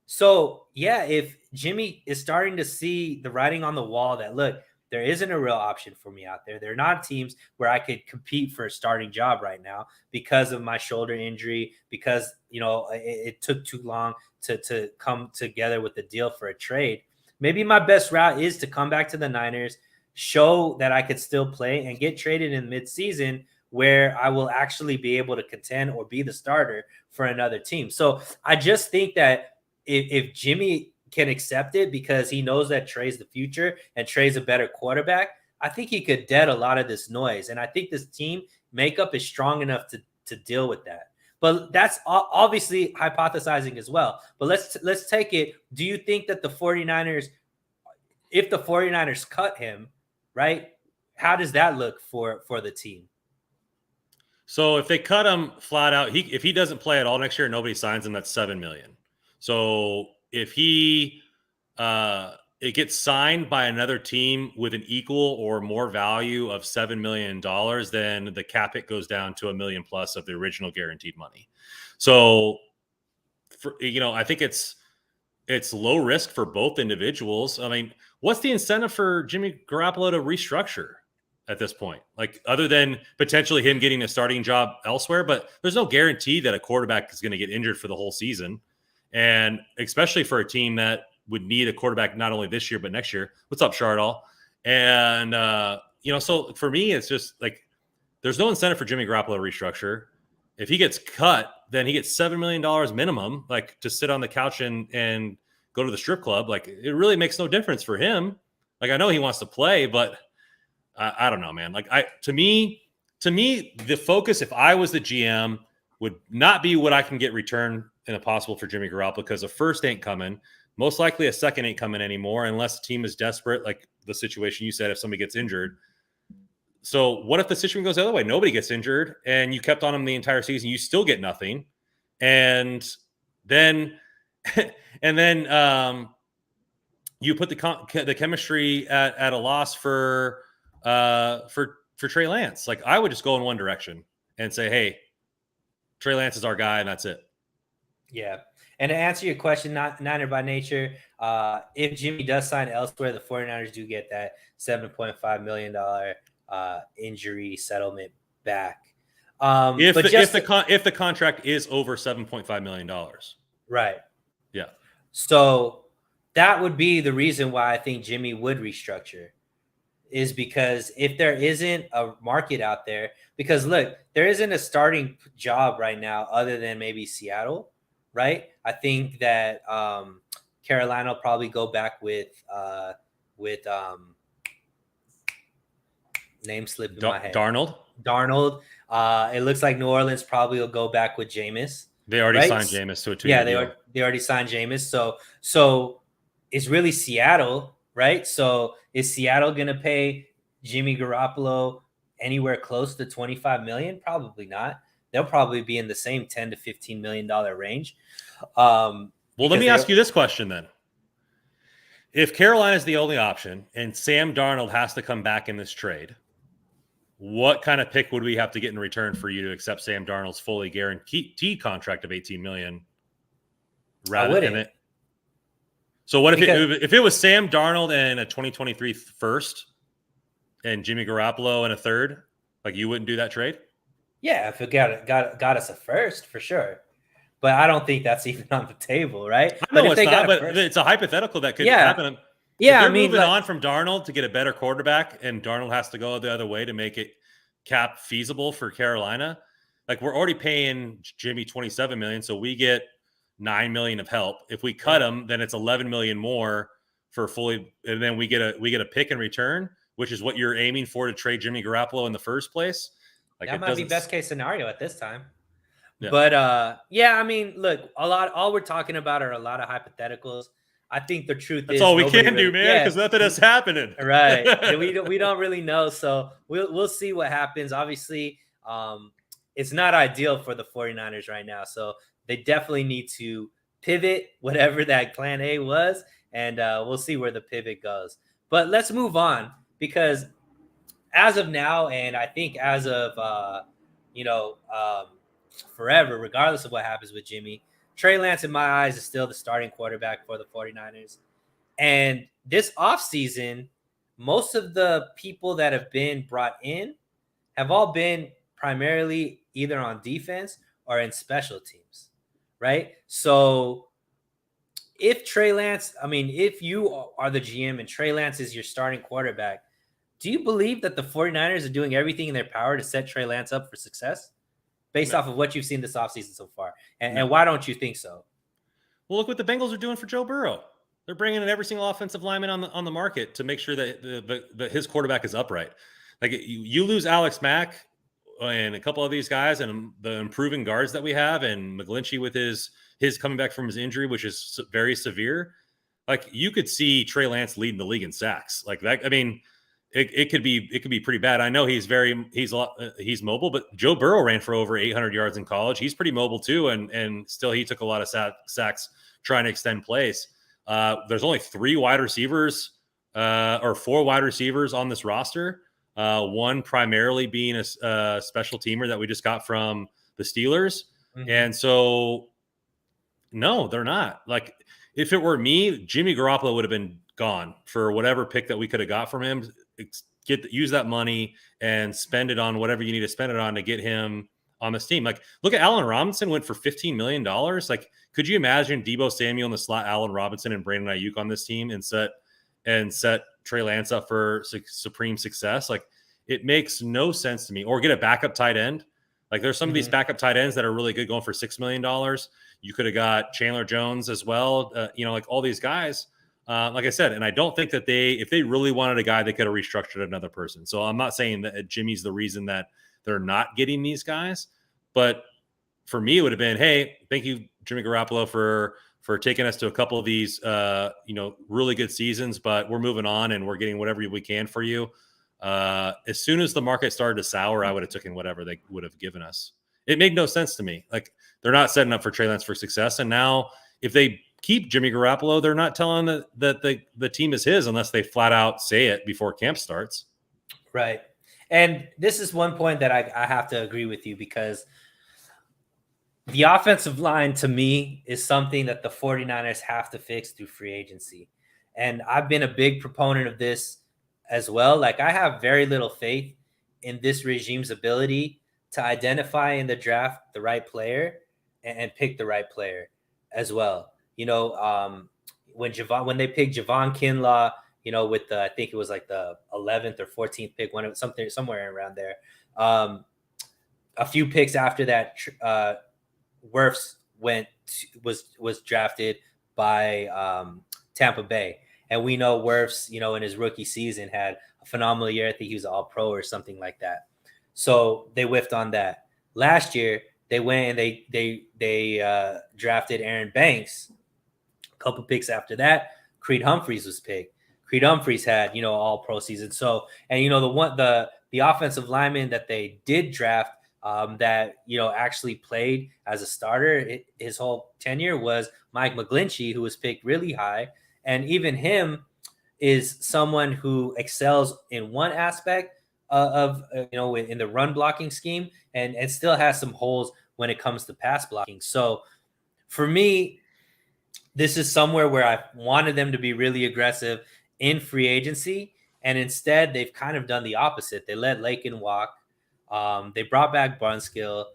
So, yeah, if Jimmy is starting to see the writing on the wall that, look, there isn't a real option for me out there. There are not teams where I could compete for a starting job right now because of my shoulder injury, because, it took too long to come together with the deal for a trade. Maybe my best route is to come back to the Niners, show that I could still play, and get traded in midseason where I will actually be able to contend or be the starter for another team. So I just think that if Jimmy can accept it because he knows that Trey's the future and Trey's a better quarterback, I think he could dead a lot of this noise. And I think this team makeup is strong enough to deal with that. But that's obviously hypothesizing as well. But let's take it. Do you think that the 49ers, if the 49ers cut him, right, how does that look for the team? So if they cut him flat out, if he doesn't play at all next year, nobody signs him. That's $7 million. So if it gets signed by another team with an equal or more value of $7 million, then the cap hit goes down to $1 million plus of the original guaranteed money. So, I think it's low risk for both individuals. I mean, what's the incentive for Jimmy Garoppolo to restructure at this point? Like, other than potentially him getting a starting job elsewhere, but there's no guarantee that a quarterback is going to get injured for the whole season. And especially for a team that would need a quarterback not only this year, but next year. What's up, Shardall? And, so for me, it's just like, there's no incentive for Jimmy Garoppolo to restructure. If he gets cut, then he gets $7 million minimum, like, to sit on the couch and go to the strip club. Like, it really makes no difference for him. Like, I know he wants to play, but I don't know, man. Like, to me, the focus, if I was the GM, would not be what I can get returned in a possible for Jimmy Garoppolo, because a first ain't coming. Most likely a second ain't coming anymore unless the team is desperate, like the situation you said, if somebody gets injured. So what if the situation goes the other way? Nobody gets injured and you kept on him the entire season. You still get nothing. And then you put the chemistry at a loss for Trey Lance. Like, I would just go in one direction and say, hey, Trey Lance is our guy, and that's it. Yeah. And to answer your question, not Niner by nature, if Jimmy does sign elsewhere, the 49ers do get that $7.5 million injury settlement back. If the contract is over $7.5 million. Right. Yeah. So that would be the reason why I think Jimmy would restructure, is because if there isn't a market out there, because look, there isn't a starting job right now other than maybe Seattle, right? I think that Carolina will probably go back with name slip in my head. Darnold. It looks like New Orleans probably will go back with Jameis. They already signed Jameis to a 2-year deal. They already signed Jameis. So it's really Seattle, right? So is Seattle going to pay Jimmy Garoppolo anywhere close to $25 million? Probably not. They'll probably be in the same $10 to $15 million range. Well, let me ask you this question then. If Carolina is the only option and Sam Darnold has to come back in this trade, what kind of pick would we have to get in return for you to accept Sam Darnold's fully guaranteed contract of $18 million? I wouldn't. So what Because, if it was Sam Darnold and a 2023 first and Jimmy Garoppolo and a third? Like, you wouldn't do that trade? yeah, if it got us a first for sure, but I don't think that's even on the table, right? I But know if it's they got not, a but first, it's a hypothetical that could yeah, happen. If yeah. I they're mean, moving like, on from Darnold to get a better quarterback and Darnold has to go the other way to make it cap feasible for Carolina, like, we're already paying Jimmy 27 million, so we get 9 million of help. If we cut him, then it's 11 million more for fully, and then we get a pick in return, which is what you're aiming for to trade Jimmy Garoppolo in the first place. Like, that it might be doesn't. best case scenario at this time. Yeah, But yeah, I mean, look, all we're talking about are a lot of hypotheticals. I think the truth that's is all we nobody can do, really, man, yeah, because nothing has happening. right. We don't really know. So we'll see what happens. Obviously, it's not ideal for the 49ers right now. So they definitely need to pivot whatever that plan A was, and we'll see where the pivot goes. But let's move on because as of now, and I think as of you know, forever, regardless of what happens with Jimmy, Trey Lance, in my eyes, is still the starting quarterback for the 49ers. And this offseason, most of the people that have been brought in have all been primarily either on defense or in special teams, right? So if Trey Lance, I mean, if you are the GM and Trey Lance is your starting quarterback, do you believe that the 49ers are doing everything in their power to set Trey Lance up for success based No, off of what you've seen this offseason so far? And no. why don't you think so? Well, look what the Bengals are doing for Joe Burrow. They're bringing in every single offensive lineman on the market to make sure that his quarterback is upright. Like, you lose Alex Mack and a couple of these guys, and the improving guards that we have, and McGlinchey with his coming back from his injury, which is very severe. Like, you could see Trey Lance leading the league in sacks. Like that. I mean, it could be pretty bad. I know he's he's mobile, but Joe Burrow ran for over 800 yards in college. He's pretty mobile too, and still he took a lot of sacks trying to extend plays. There's only 3 wide receivers or 4 wide receivers on this roster. One primarily being a special teamer that we just got from the Steelers, and so no, they're not. Like, if it were me, Jimmy Garoppolo would have been gone for whatever pick that we could have got from him. Use that money and spend it on whatever you need to spend it on to get him on this team. Like, look at Allen Robinson, went for $15 million. Like, could you imagine Deebo Samuel in the slot, Allen Robinson and Brandon Ayuk on this team, and set Trey Lance up for supreme success? Like, it makes no sense to me. Or get a backup tight end. Like, there's some of these backup tight ends that are really good going for $6 million. You could have got Chandler Jones as well. Like, all these guys, like I said, and I don't think that if they really wanted a guy, they could have restructured another person. So I'm not saying that Jimmy's the reason that they're not getting these guys, but for me, it would have been, hey, thank you, Jimmy Garoppolo, for taking us to a couple of these, really good seasons, but we're moving on and we're getting whatever we can for you. As soon as the market started to sour, I would have taken whatever they would have given us. It made no sense to me. Like, they're not setting up for Trey Lance for success. And now if they keep Jimmy Garoppolo, they're not telling that the team is his unless they flat out say it before camp starts. Right. And this is one point that I have to agree with you, because the offensive line, to me, is something that the 49ers have to fix through free agency. And I've been a big proponent of this as well. Like, I have very little faith in this regime's ability to identify in the draft the right player and pick the right player as well. When they picked Javon Kinlaw, with I think it was like the 11th or 14th pick, somewhere around there. A few picks after that, Wirfs was drafted by Tampa Bay, and we know Wirfs, in his rookie season had a phenomenal year. I think he was All Pro or something like that. So they whiffed on that. Last year, they went and they drafted Aaron Banks. A couple picks after that, Creed Humphreys was picked. Creed Humphreys had All Pro season. So, and the offensive lineman that they did draft, that actually played as a starter his whole tenure was Mike McGlinchey, who was picked really high, and even him is someone who excels in one aspect in the run blocking scheme, and still has some holes when it comes to pass blocking. So for me, this is somewhere where I wanted them to be really aggressive in free agency, and instead they've kind of done the opposite. They let Lakin walk. They brought back Brunskill.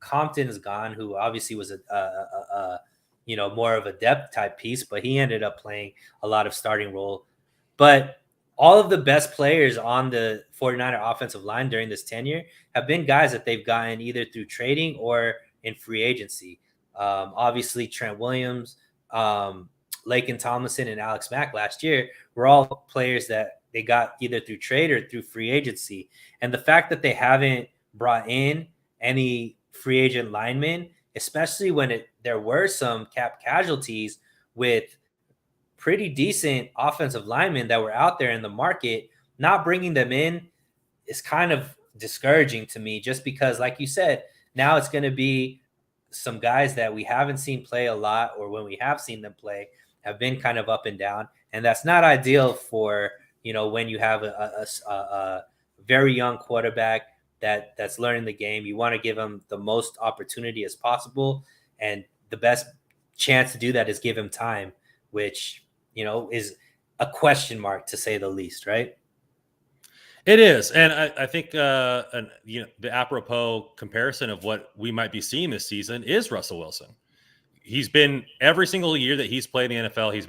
Compton's gone, who obviously was a more of a depth type piece, but he ended up playing a lot of starting role. But all of the best players on the 49er offensive line during this tenure have been guys that they've gotten either through trading or in free agency. Obviously, Trent Williams, Lakin Tomlinson, and Alex Mack last year were all players that they got either through trade or through free agency. And the fact that they haven't brought in any free agent linemen, especially when there were some cap casualties with pretty decent offensive linemen that were out there in the market, not bringing them in is kind of discouraging to me, just because, like you said, now it's going to be some guys that we haven't seen play a lot, or when we have seen them play, have been kind of up and down. And that's not ideal for, when you have a very young quarterback that's learning the game. You want to give him the most opportunity as possible. And the best chance to do that is give him time, which, is a question mark to say the least, right? It is, and I think the apropos comparison of what we might be seeing this season is Russell Wilson. He's been every single year that he's played in the NFL, he's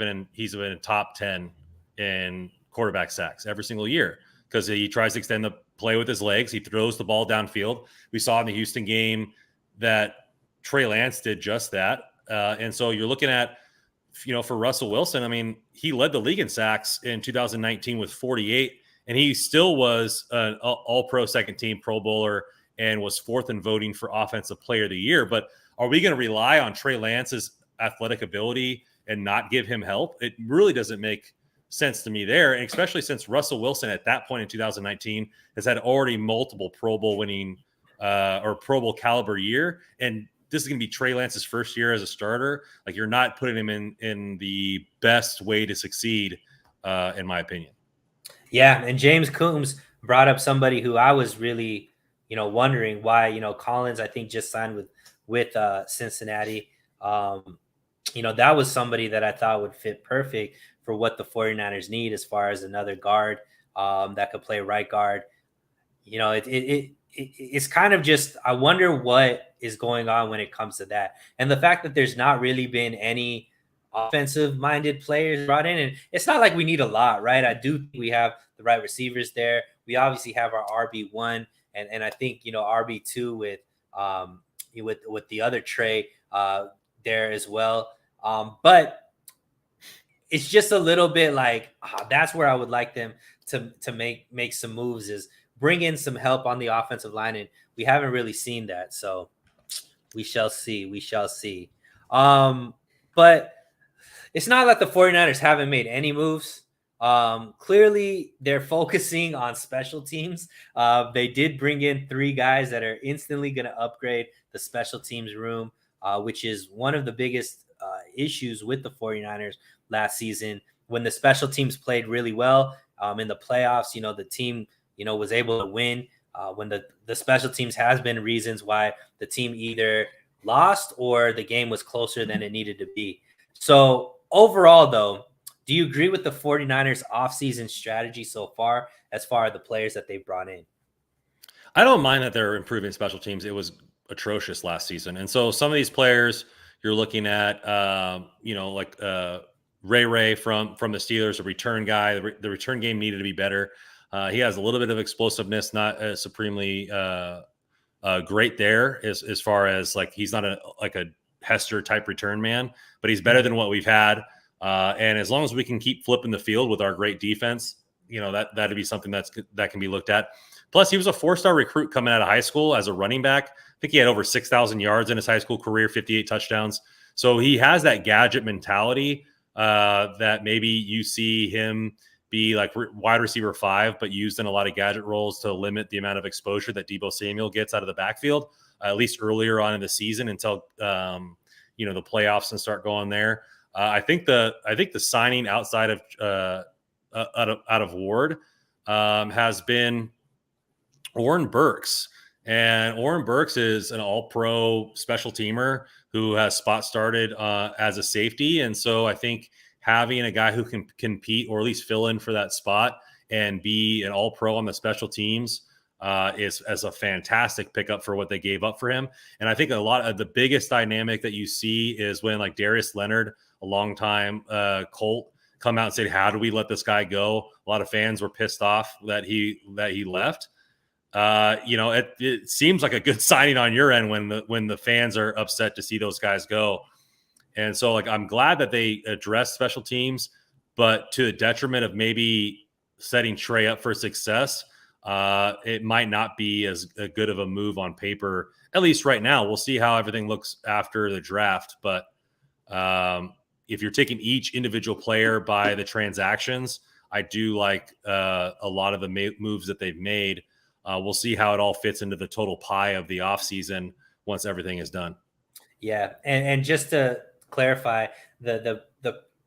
been in top 10 in quarterback sacks every single year, because he tries to extend the play with his legs. He throws the ball downfield. We saw in the Houston game that Trey Lance did just that, and so you're looking at, for Russell Wilson, I mean, he led the league in sacks in 2019 with 48. And he still was an all-pro second-team Pro Bowler and was fourth in voting for Offensive Player of the Year. But are we going to rely on Trey Lance's athletic ability and not give him help? It really doesn't make sense to me there, and especially since Russell Wilson at that point in 2019 has had already multiple Pro Bowl winning or Pro Bowl caliber year. And this is going to be Trey Lance's first year as a starter. Like, you're not putting him in the best way to succeed, in my opinion. Yeah, and James Coombs brought up somebody who I was really, wondering why. Collins, I think, just signed with Cincinnati. That was somebody that I thought would fit perfect for what the 49ers need as far as another guard that could play right guard. It's kind of just, I wonder what is going on when it comes to that. And the fact that there's not really been any offensive-minded players brought in. And it's not like we need a lot, right? I do think we have the right receivers there. We obviously have our RB1, and I think, RB2 with the other Trey there as well. But it's just a little bit like, that's where I would like them to make some moves, is bring in some help on the offensive line, and we haven't really seen that. So we shall see. But it's not that the 49ers haven't made any moves. Clearly, they're focusing on special teams. They did bring in 3 guys that are instantly going to upgrade the special teams room, which is one of the biggest issues with the 49ers last season. When the special teams played really well in the playoffs, the team, was able to win. When the special teams has been reasons why the team either lost or the game was closer than it needed to be. So overall, though, do you agree with the 49ers offseason strategy so far, as far as the players that they've brought in? I don't mind that they're improving special teams. It was atrocious last season. And so some of these players you're looking at, like Ray from the Steelers, a return guy. The return game needed to be better. He has a little bit of explosiveness, not supremely great there as far as, like, he's not a Hester type return man, but he's better than what we've had. And as long as we can keep flipping the field with our great defense, that'd be something that can be looked at. Plus, he was a 4-star recruit coming out of high school as a running back. I think he had over 6,000 yards in his high school career, 58 touchdowns. So he has that gadget mentality that maybe you see him be like wide receiver 5, but used in a lot of gadget roles to limit the amount of exposure that Deebo Samuel gets out of the backfield, at least earlier on in the season until the playoffs and start going there. I think the signing outside of out of Ward has been Oren Burks. And Oren Burks is an all-pro special teamer who has spot started as a safety. And so I think having a guy who can compete or at least fill in for that spot and be an all-pro on the special teams is as a fantastic pickup for what they gave up for him. And I think a lot of the biggest dynamic that you see is when like Darius Leonard, a longtime Colt, come out and say, how do we let this guy go? A lot of fans were pissed off that he left. It seems like a good signing on your end when the fans are upset to see those guys go. And so like, I'm glad that they addressed special teams, but to the detriment of maybe setting Trey up for success, it might not be as good of a move on paper, at least right now. We'll see how everything looks after the draft. But if you're taking each individual player by the transactions, I do like a lot of the moves that they've made. We'll see how it all fits into the total pie of the offseason once everything is done. Yeah. And just to clarify, the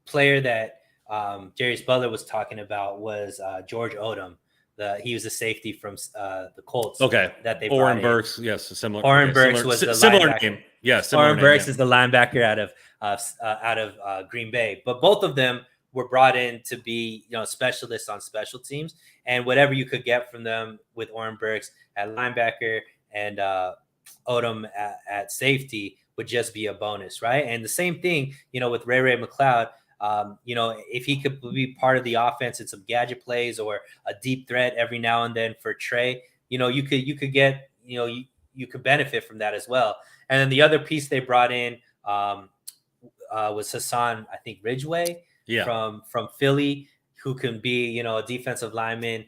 player that Darius Butler was talking about was George Odom. He was a safety from the Colts. Okay. That they Oren Burks, yes, similar. Oren Burks was the similar linebacker. name. Yeah, Oren Burks is the linebacker out of Green Bay. But both of them were brought in to be, specialists on special teams, and whatever you could get from them with Oren Burks at linebacker and Odom at safety would just be a bonus, right? And the same thing, with Ray McLeod. If he could be part of the offense in some gadget plays or a deep threat every now and then for Trey, you could get, you could benefit from that as well. And then the other piece they brought in was Hassan, I think Ridgeway from Philly, who can be, a defensive lineman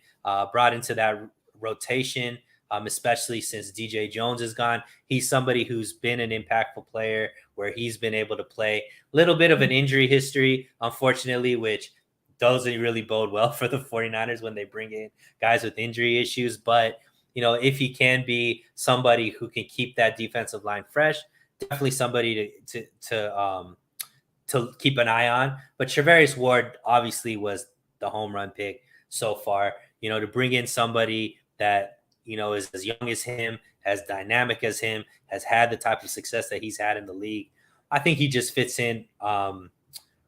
brought into that rotation. Especially since DJ Jones is gone. He's somebody who's been an impactful player where he's been able to play. A little bit of an injury history, unfortunately, which doesn't really bode well for the 49ers when they bring in guys with injury issues. But, if he can be somebody who can keep that defensive line fresh, definitely somebody to keep an eye on. But Charvarius Ward obviously was the home run pick so far, to bring in somebody that, is as young as him, as dynamic as him, has had the type of success that he's had in the league. I think he just fits in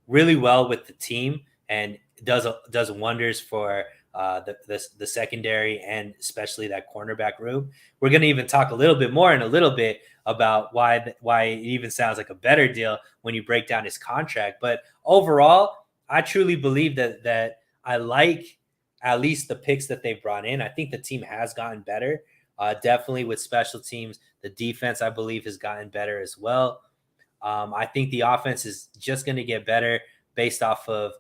really well with the team and does wonders for the secondary and especially that cornerback room. We're going to even talk a little bit more in a little bit about why it even sounds like a better deal when you break down his contract. But overall, I truly believe that I like at least the picks that they've brought in. I think the team has gotten better. Definitely with special teams. The defense, I believe, has gotten better as well. I think the offense is just going to get better based off of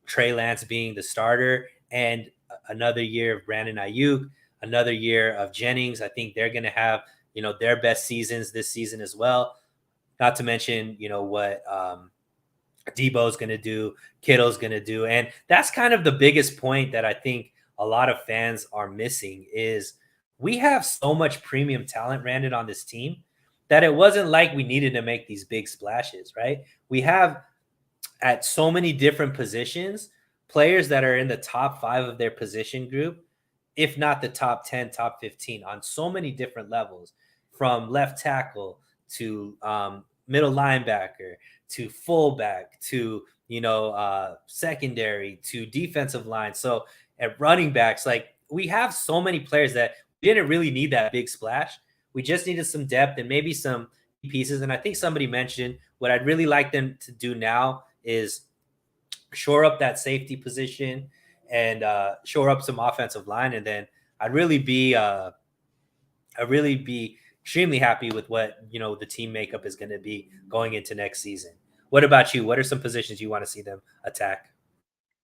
Trey Lance being the starter and another year of Brandon Ayuk, another year of Jennings. I think they're going to have, their best seasons this season as well. Not to mention, what Debo's going to do, Kittle's going to do. And that's kind of the biggest point that I think a lot of fans are missing is we have so much premium talent, Randon, on this team that it wasn't like we needed to make these big splashes, right? We have at so many different positions, players that are in the top 5 of their position group, if not the top 10, top 15 on so many different levels, from left tackle to middle linebacker to fullback to, secondary to defensive line. So at running backs, like we have so many players that we didn't really need that big splash. We just needed some depth and maybe some pieces. And I think somebody mentioned what I'd really like them to do now is shore up that safety position and shore up some offensive line. And then I'd really be extremely happy with what, the team makeup is going to be going into next season. What about you? What are some positions you want to see them attack?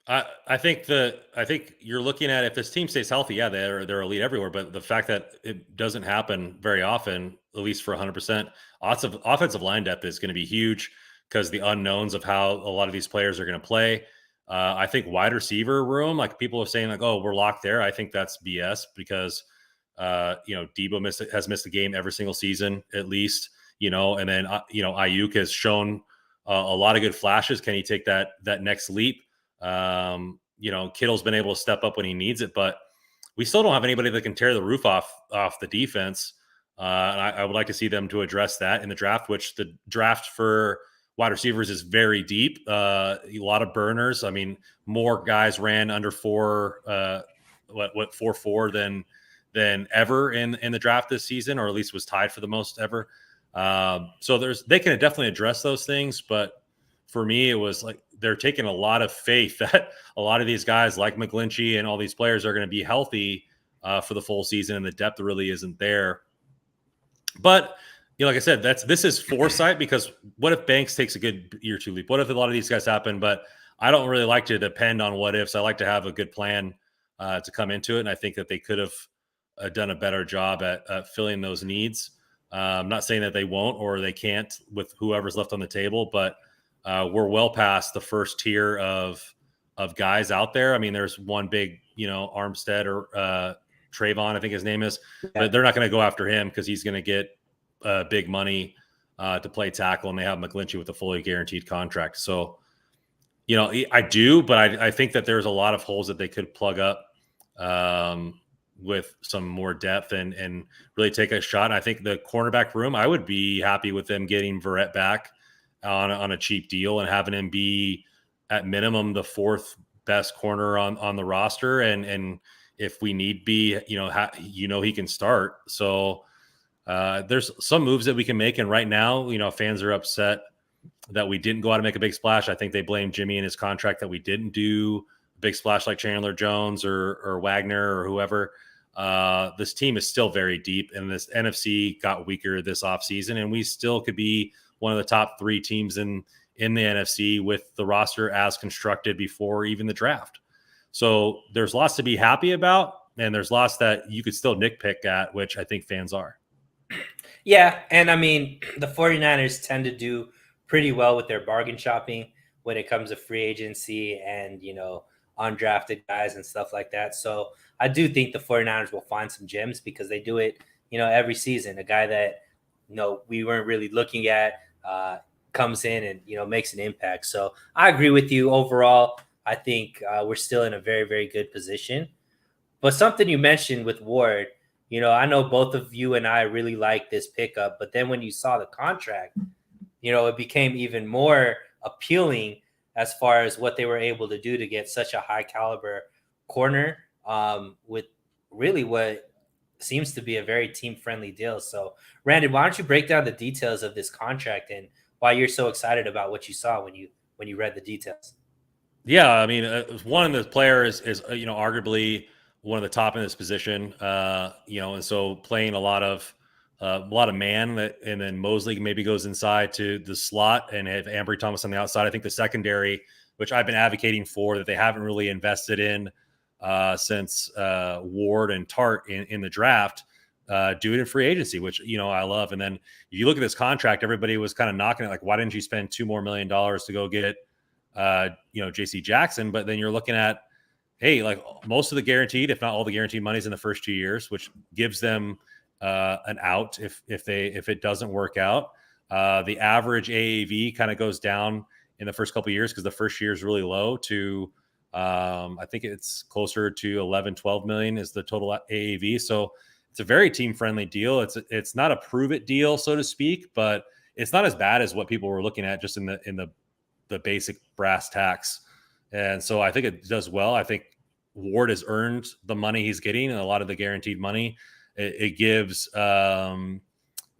I think you're looking at if this team stays healthy, yeah, they're elite everywhere. But the fact that it doesn't happen very often, at least for 100%, offensive line depth is going to be huge because the unknowns of how a lot of these players are going to play. I think wide receiver room, like people are saying, like, oh, we're locked there. I think that's BS because Debo has missed a game every single season at least. And then Ayuk has shown a lot of good flashes. Can he take that next leap? Kittle's been able to step up when he needs it, but we still don't have anybody that can tear the roof off the defense. And I would like to see them to address that in the draft, which the draft for wide receivers is very deep. A lot of burners. I mean, more guys ran under 4.4 than ever in the draft this season, or at least was tied for the most ever. So they can definitely address those things, but for me, it was like they're taking a lot of faith that a lot of these guys like McGlinchey and all these players are going to be healthy for the full season, and the depth really isn't there. But like I said, this is foresight, because what if Banks takes a good year two leap? What if a lot of these guys happen? But I don't really like to depend on what ifs. I like to have a good plan to come into it, and I think that they could have done a better job at filling those needs. I'm not saying that they won't or they can't with whoever's left on the table, but we're well past the first tier of guys out there. I mean, there's one big, Armstead or Trayvon, I think his name is, but they're not going to go after him because he's going to get big money to play tackle, and they have McGlinchey with a fully guaranteed contract. So, I do, but I think that there's a lot of holes that they could plug up with some more depth and really take a shot. And I think the cornerback room, I would be happy with them getting Verrett back on a cheap deal and having him be at minimum the fourth best corner on the roster. And if we need be, he can start. So there's some moves that we can make. And right now, fans are upset that we didn't go out and make a big splash. I think they blame Jimmy and his contract that we didn't do a big splash like Chandler Jones or Wagner or whoever. This team is still very deep, and this NFC got weaker this offseason, and we still could be one of the top three teams in the NFC with the roster as constructed before even the draft. So there's lots to be happy about, and there's lots that you could still nitpick at, which I think fans are. Yeah, and I mean, the 49ers tend to do pretty well with their bargain shopping when it comes to free agency and, undrafted guys and stuff like that. So I do think the 49ers will find some gems because they do it, every season. A guy that, we weren't really looking at comes in and, makes an impact. So I agree with you overall. I think we're still in a very, very good position. But something you mentioned with Ward, I know both of you and I really like this pickup, but then when you saw the contract, it became even more appealing as far as what they were able to do to get such a high caliber corner with really what seems to be a very team-friendly deal. So, Randon, why don't you break down the details of this contract and why you're so excited about what you saw when you read the details? Yeah, I mean, one of the players is arguably one of the top in this position, and so playing a lot of man, and then Mosley maybe goes inside to the slot and have Ambry Thomas on the outside. I think the secondary, which I've been advocating for, that they haven't really invested in since Ward and Tart in the draft, do it in free agency, which, I love. And then if you look at this contract, everybody was kind of knocking it like, why didn't you spend $2 million more to go get, JC Jackson? But then you're looking at, hey, like most of the guaranteed, if not all the guaranteed money's in the first 2 years, which gives them an out if it doesn't work out. The average AAV kind of goes down in the first couple of years because the first year is really low to I think it's closer to 11, 12 million is the total AAV. So it's a very team friendly deal. It's not a prove it deal, so to speak, but it's not as bad as what people were looking at just in the basic brass tacks. And so I think it does well. I think Ward has earned the money he's getting and a lot of the guaranteed money. It gives them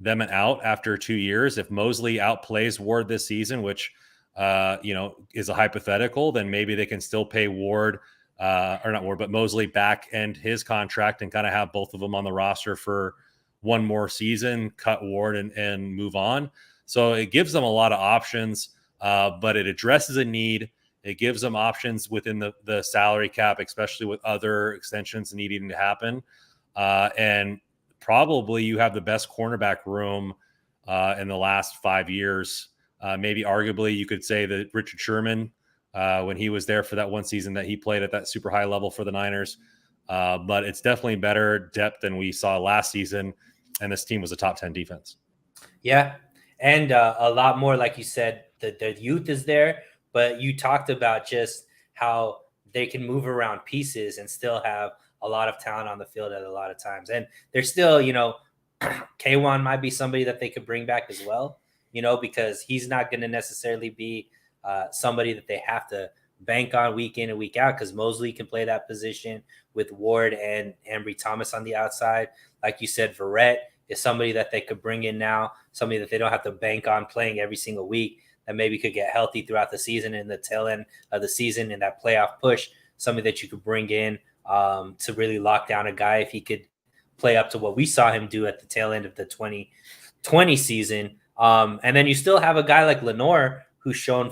an out after 2 years. If Mosley outplays Ward this season, which, is a hypothetical, then maybe they can still pay Ward or not Ward, but Mosley back end his contract and kind of have both of them on the roster for one more season, cut Ward and move on. So it gives them a lot of options, but it addresses a need. It gives them options within the salary cap, especially with other extensions needing to happen. And probably you have the best cornerback room in the last 5 years. Maybe arguably you could say that Richard Sherman, when he was there for that one season that he played at that super high level for the Niners. But it's definitely better depth than we saw last season. And this team was a top 10 defense. Yeah. And a lot more, like you said, the youth is there, but you talked about just how they can move around pieces and still have a lot of talent on the field at a lot of times. And they're still, K1 might be somebody that they could bring back as well, because he's not going to necessarily be somebody that they have to bank on week in and week out, because Mosley can play that position with Ward and Ambry Thomas on the outside. Like you said, Verrett is somebody that they could bring in now, somebody that they don't have to bank on playing every single week, that maybe could get healthy throughout the season and the tail end of the season and that playoff push, somebody that you could bring in to really lock down a guy if he could play up to what we saw him do at the tail end of the 2020 season. And then you still have a guy like Lenore who's shown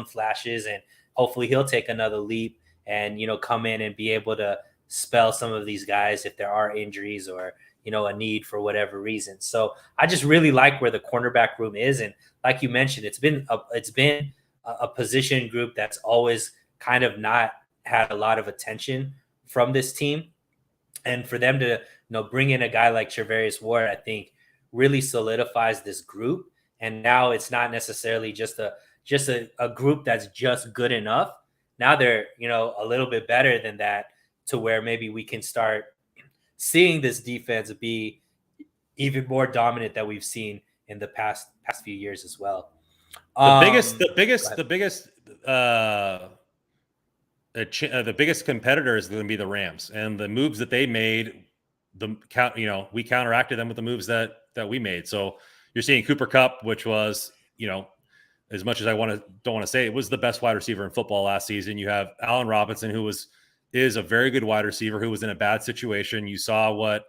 flashes, and hopefully he'll take another leap and, come in and be able to spell some of these guys if there are injuries or, a need for whatever reason. So I just really like where the cornerback room is. And like you mentioned, it's been a position group that's always kind of not had a lot of attention from this team. And for them to, bring in a guy like Charvarius Ward, I think really solidifies this group. And now it's not necessarily just a group that's just good enough. Now they're, a little bit better than that, to where maybe we can start seeing this defense be even more dominant than we've seen in the past few years as well. The biggest competitor is going to be the Rams, and the moves that they made, we counteracted them with the moves that we made. So you're seeing Cooper Kupp, which was, as much as I don't want to say it was the best wide receiver in football last season. You have Allen Robinson, who is a very good wide receiver, who was in a bad situation. You saw what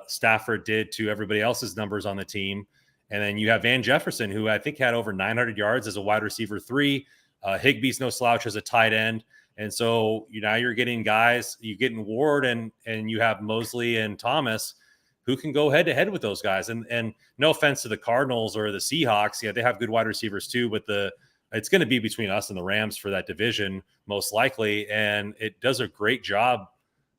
Stafford did to everybody else's numbers on the team. And then you have Van Jefferson, who I think had over 900 yards as a wide receiver 3. Higbee's no slouch as a tight end. And so now you're getting guys, you're getting Ward and you have Mosley and Thomas, who can go head to head with those guys. And no offense to the Cardinals or the Seahawks. Yeah, they have good wide receivers too, but it's going to be between us and the Rams for that division, most likely. And it does a great job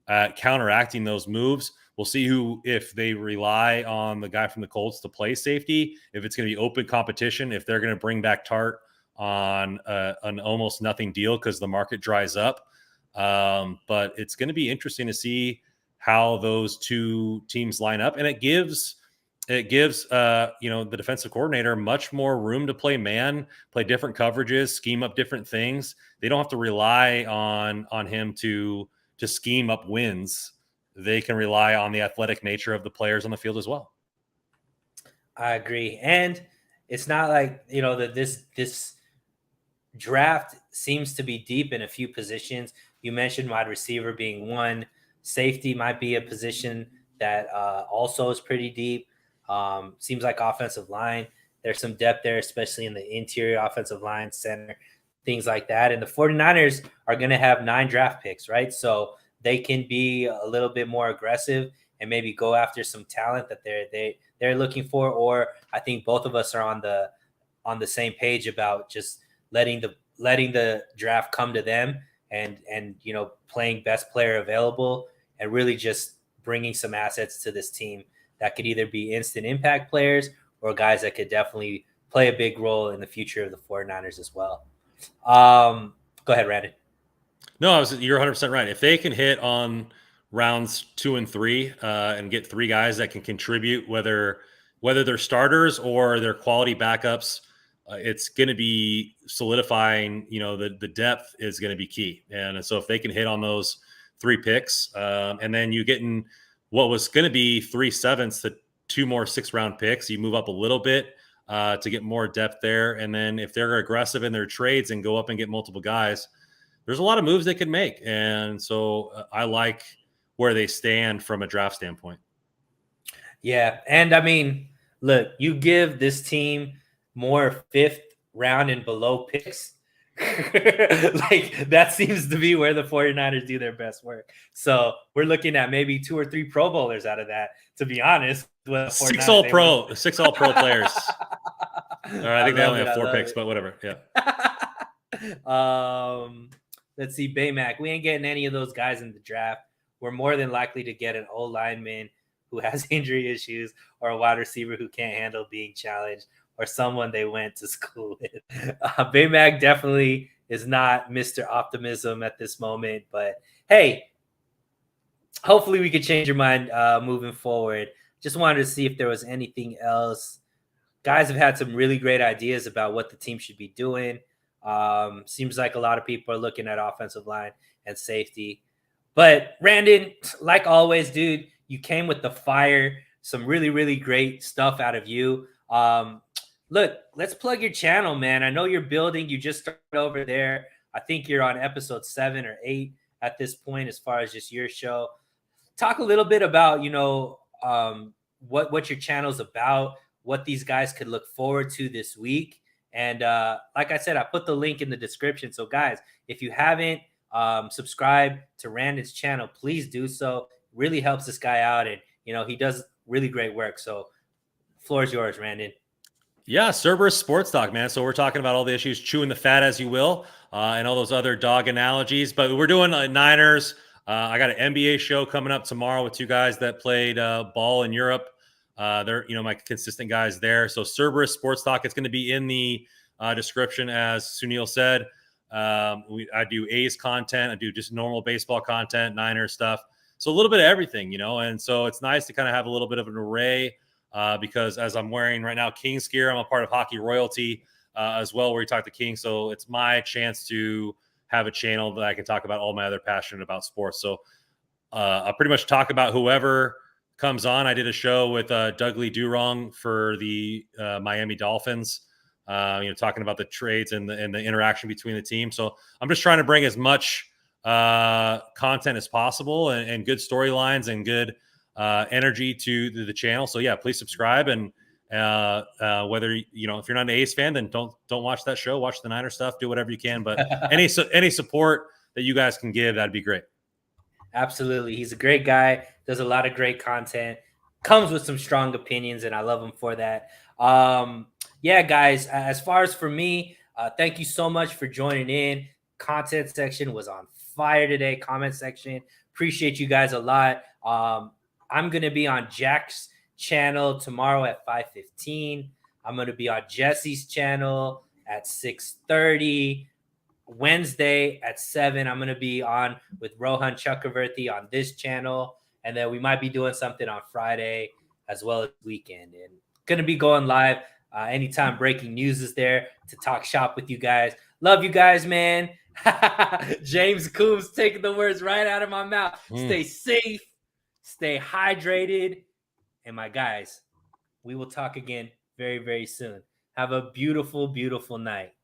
at counteracting those moves. We'll see if they rely on the guy from the Colts to play safety, if it's going to be open competition, if they're going to bring back Tart on an almost nothing deal because the market dries up. But it's going to be interesting to see how those two teams line up. And it gives the defensive coordinator much more room to play man, play different coverages, scheme up different things. They don't have to rely on him to scheme up wins. They can rely on the athletic nature of the players on the field as well. I agree. And it's not like, that this draft seems to be deep in a few positions. You mentioned wide receiver being one. Safety might be a position that also is pretty deep. Seems like offensive line, there's some depth there, especially in the interior offensive line, center, things like that. And the 49ers are going to have 9 draft picks, right? So they can be a little bit more aggressive and maybe go after some talent that they're looking for. Or I think both of us are on the same page about just letting the draft come to them and playing best player available and really just bringing some assets to this team that could either be instant impact players or guys that could definitely play a big role in the future of the 49ers as well. Go ahead, Randon. No, you're 100% right. If they can hit on rounds 2 and 3 and get 3 guys that can contribute, whether they're starters or they're quality backups, it's going to be solidifying. The depth is going to be key. And so if they can hit on those 3 picks, and then you get in what was going to be 3 7ths to 2 more 6th-round picks, you move up a little bit to get more depth there. And then if they're aggressive in their trades and go up and get multiple guys, there's a lot of moves they can make. And so I like where they stand from a draft standpoint. Yeah. And I mean, look, you give this team more 5th round and below picks. Like that seems to be where the 49ers do their best work. So we're looking at maybe 2 or 3 Pro Bowlers out of that, to be honest. 6 all pro players. I think they only have 4 picks, but whatever. Yeah. Let's see, Baymack. We ain't getting any of those guys in the draft. We're more than likely to get an old lineman who has injury issues or a wide receiver who can't handle being challenged or someone they went to school with. Baymack definitely is not Mr. Optimism at this moment. But, hey, hopefully we could change your mind moving forward. Just wanted to see if there was anything else. Guys have had some really great ideas about what the team should be doing. Seems like a lot of people are looking at offensive line and safety. But Randon, like always, dude, you came with the fire. Some really, really great stuff out of you. Look, let's plug your channel, man. I know you're building. You just started over there. I think you're on episode 7 or 8 at this point, as far as just your show. Talk a little bit about, what your channel's about, what these guys could look forward to this week. And like I said, I put the link in the description. So guys, if you haven't subscribed to Randon's channel, please do so. Really helps this guy out, and he does really great work. So floor is yours, Randon. Yeah, Cerberus Sports Talk, man. So we're talking about all the issues, chewing the fat, as you will, and all those other dog analogies. But we're doing Niners. I got an NBA show coming up tomorrow with 2 guys that played ball in Europe. They're my consistent guys there. So Cerberus Sports Talk. It's going to be in the description, as Sunil said. I do A's content. I do just normal baseball content, Niners stuff. So a little bit of everything, And so it's nice to kind of have a little bit of an array. Because as I'm wearing right now Kings gear, I'm a part of Hockey Royalty as well, where we talk to Kings. So it's my chance to have a channel that I can talk about all my other passion about sports. So I'll pretty much talk about whoever comes on. I did a show with Dougley Durong for the Miami Dolphins, talking about the trades and the interaction between the team. So I'm just trying to bring as much content as possible and good storylines and good energy to the channel. So yeah, please subscribe, and whether if you're not an A's fan, then don't watch that show. Watch the Niner stuff. Do whatever you can, but any support that you guys can give, that'd be great. Absolutely, he's a great guy. Does a lot of great content. Comes with some strong opinions, and I love him for that. Yeah, guys. As far as for me, thank you so much for joining in. Content section was on fire today. Comment section. Appreciate you guys a lot. I'm going to be on Jack's channel tomorrow at 5:15. I'm going to be on Jesse's channel at 6:30. Wednesday at 7, I'm going to be on with Rohan Chakravarti on this channel. And then we might be doing something on Friday as well as weekend. And going to be going live anytime breaking news is there to talk shop with you guys. Love you guys, man. James Coombs taking the words right out of my mouth. Stay safe. Stay hydrated. And my guys, we will talk again very, very soon. Have a beautiful, beautiful night.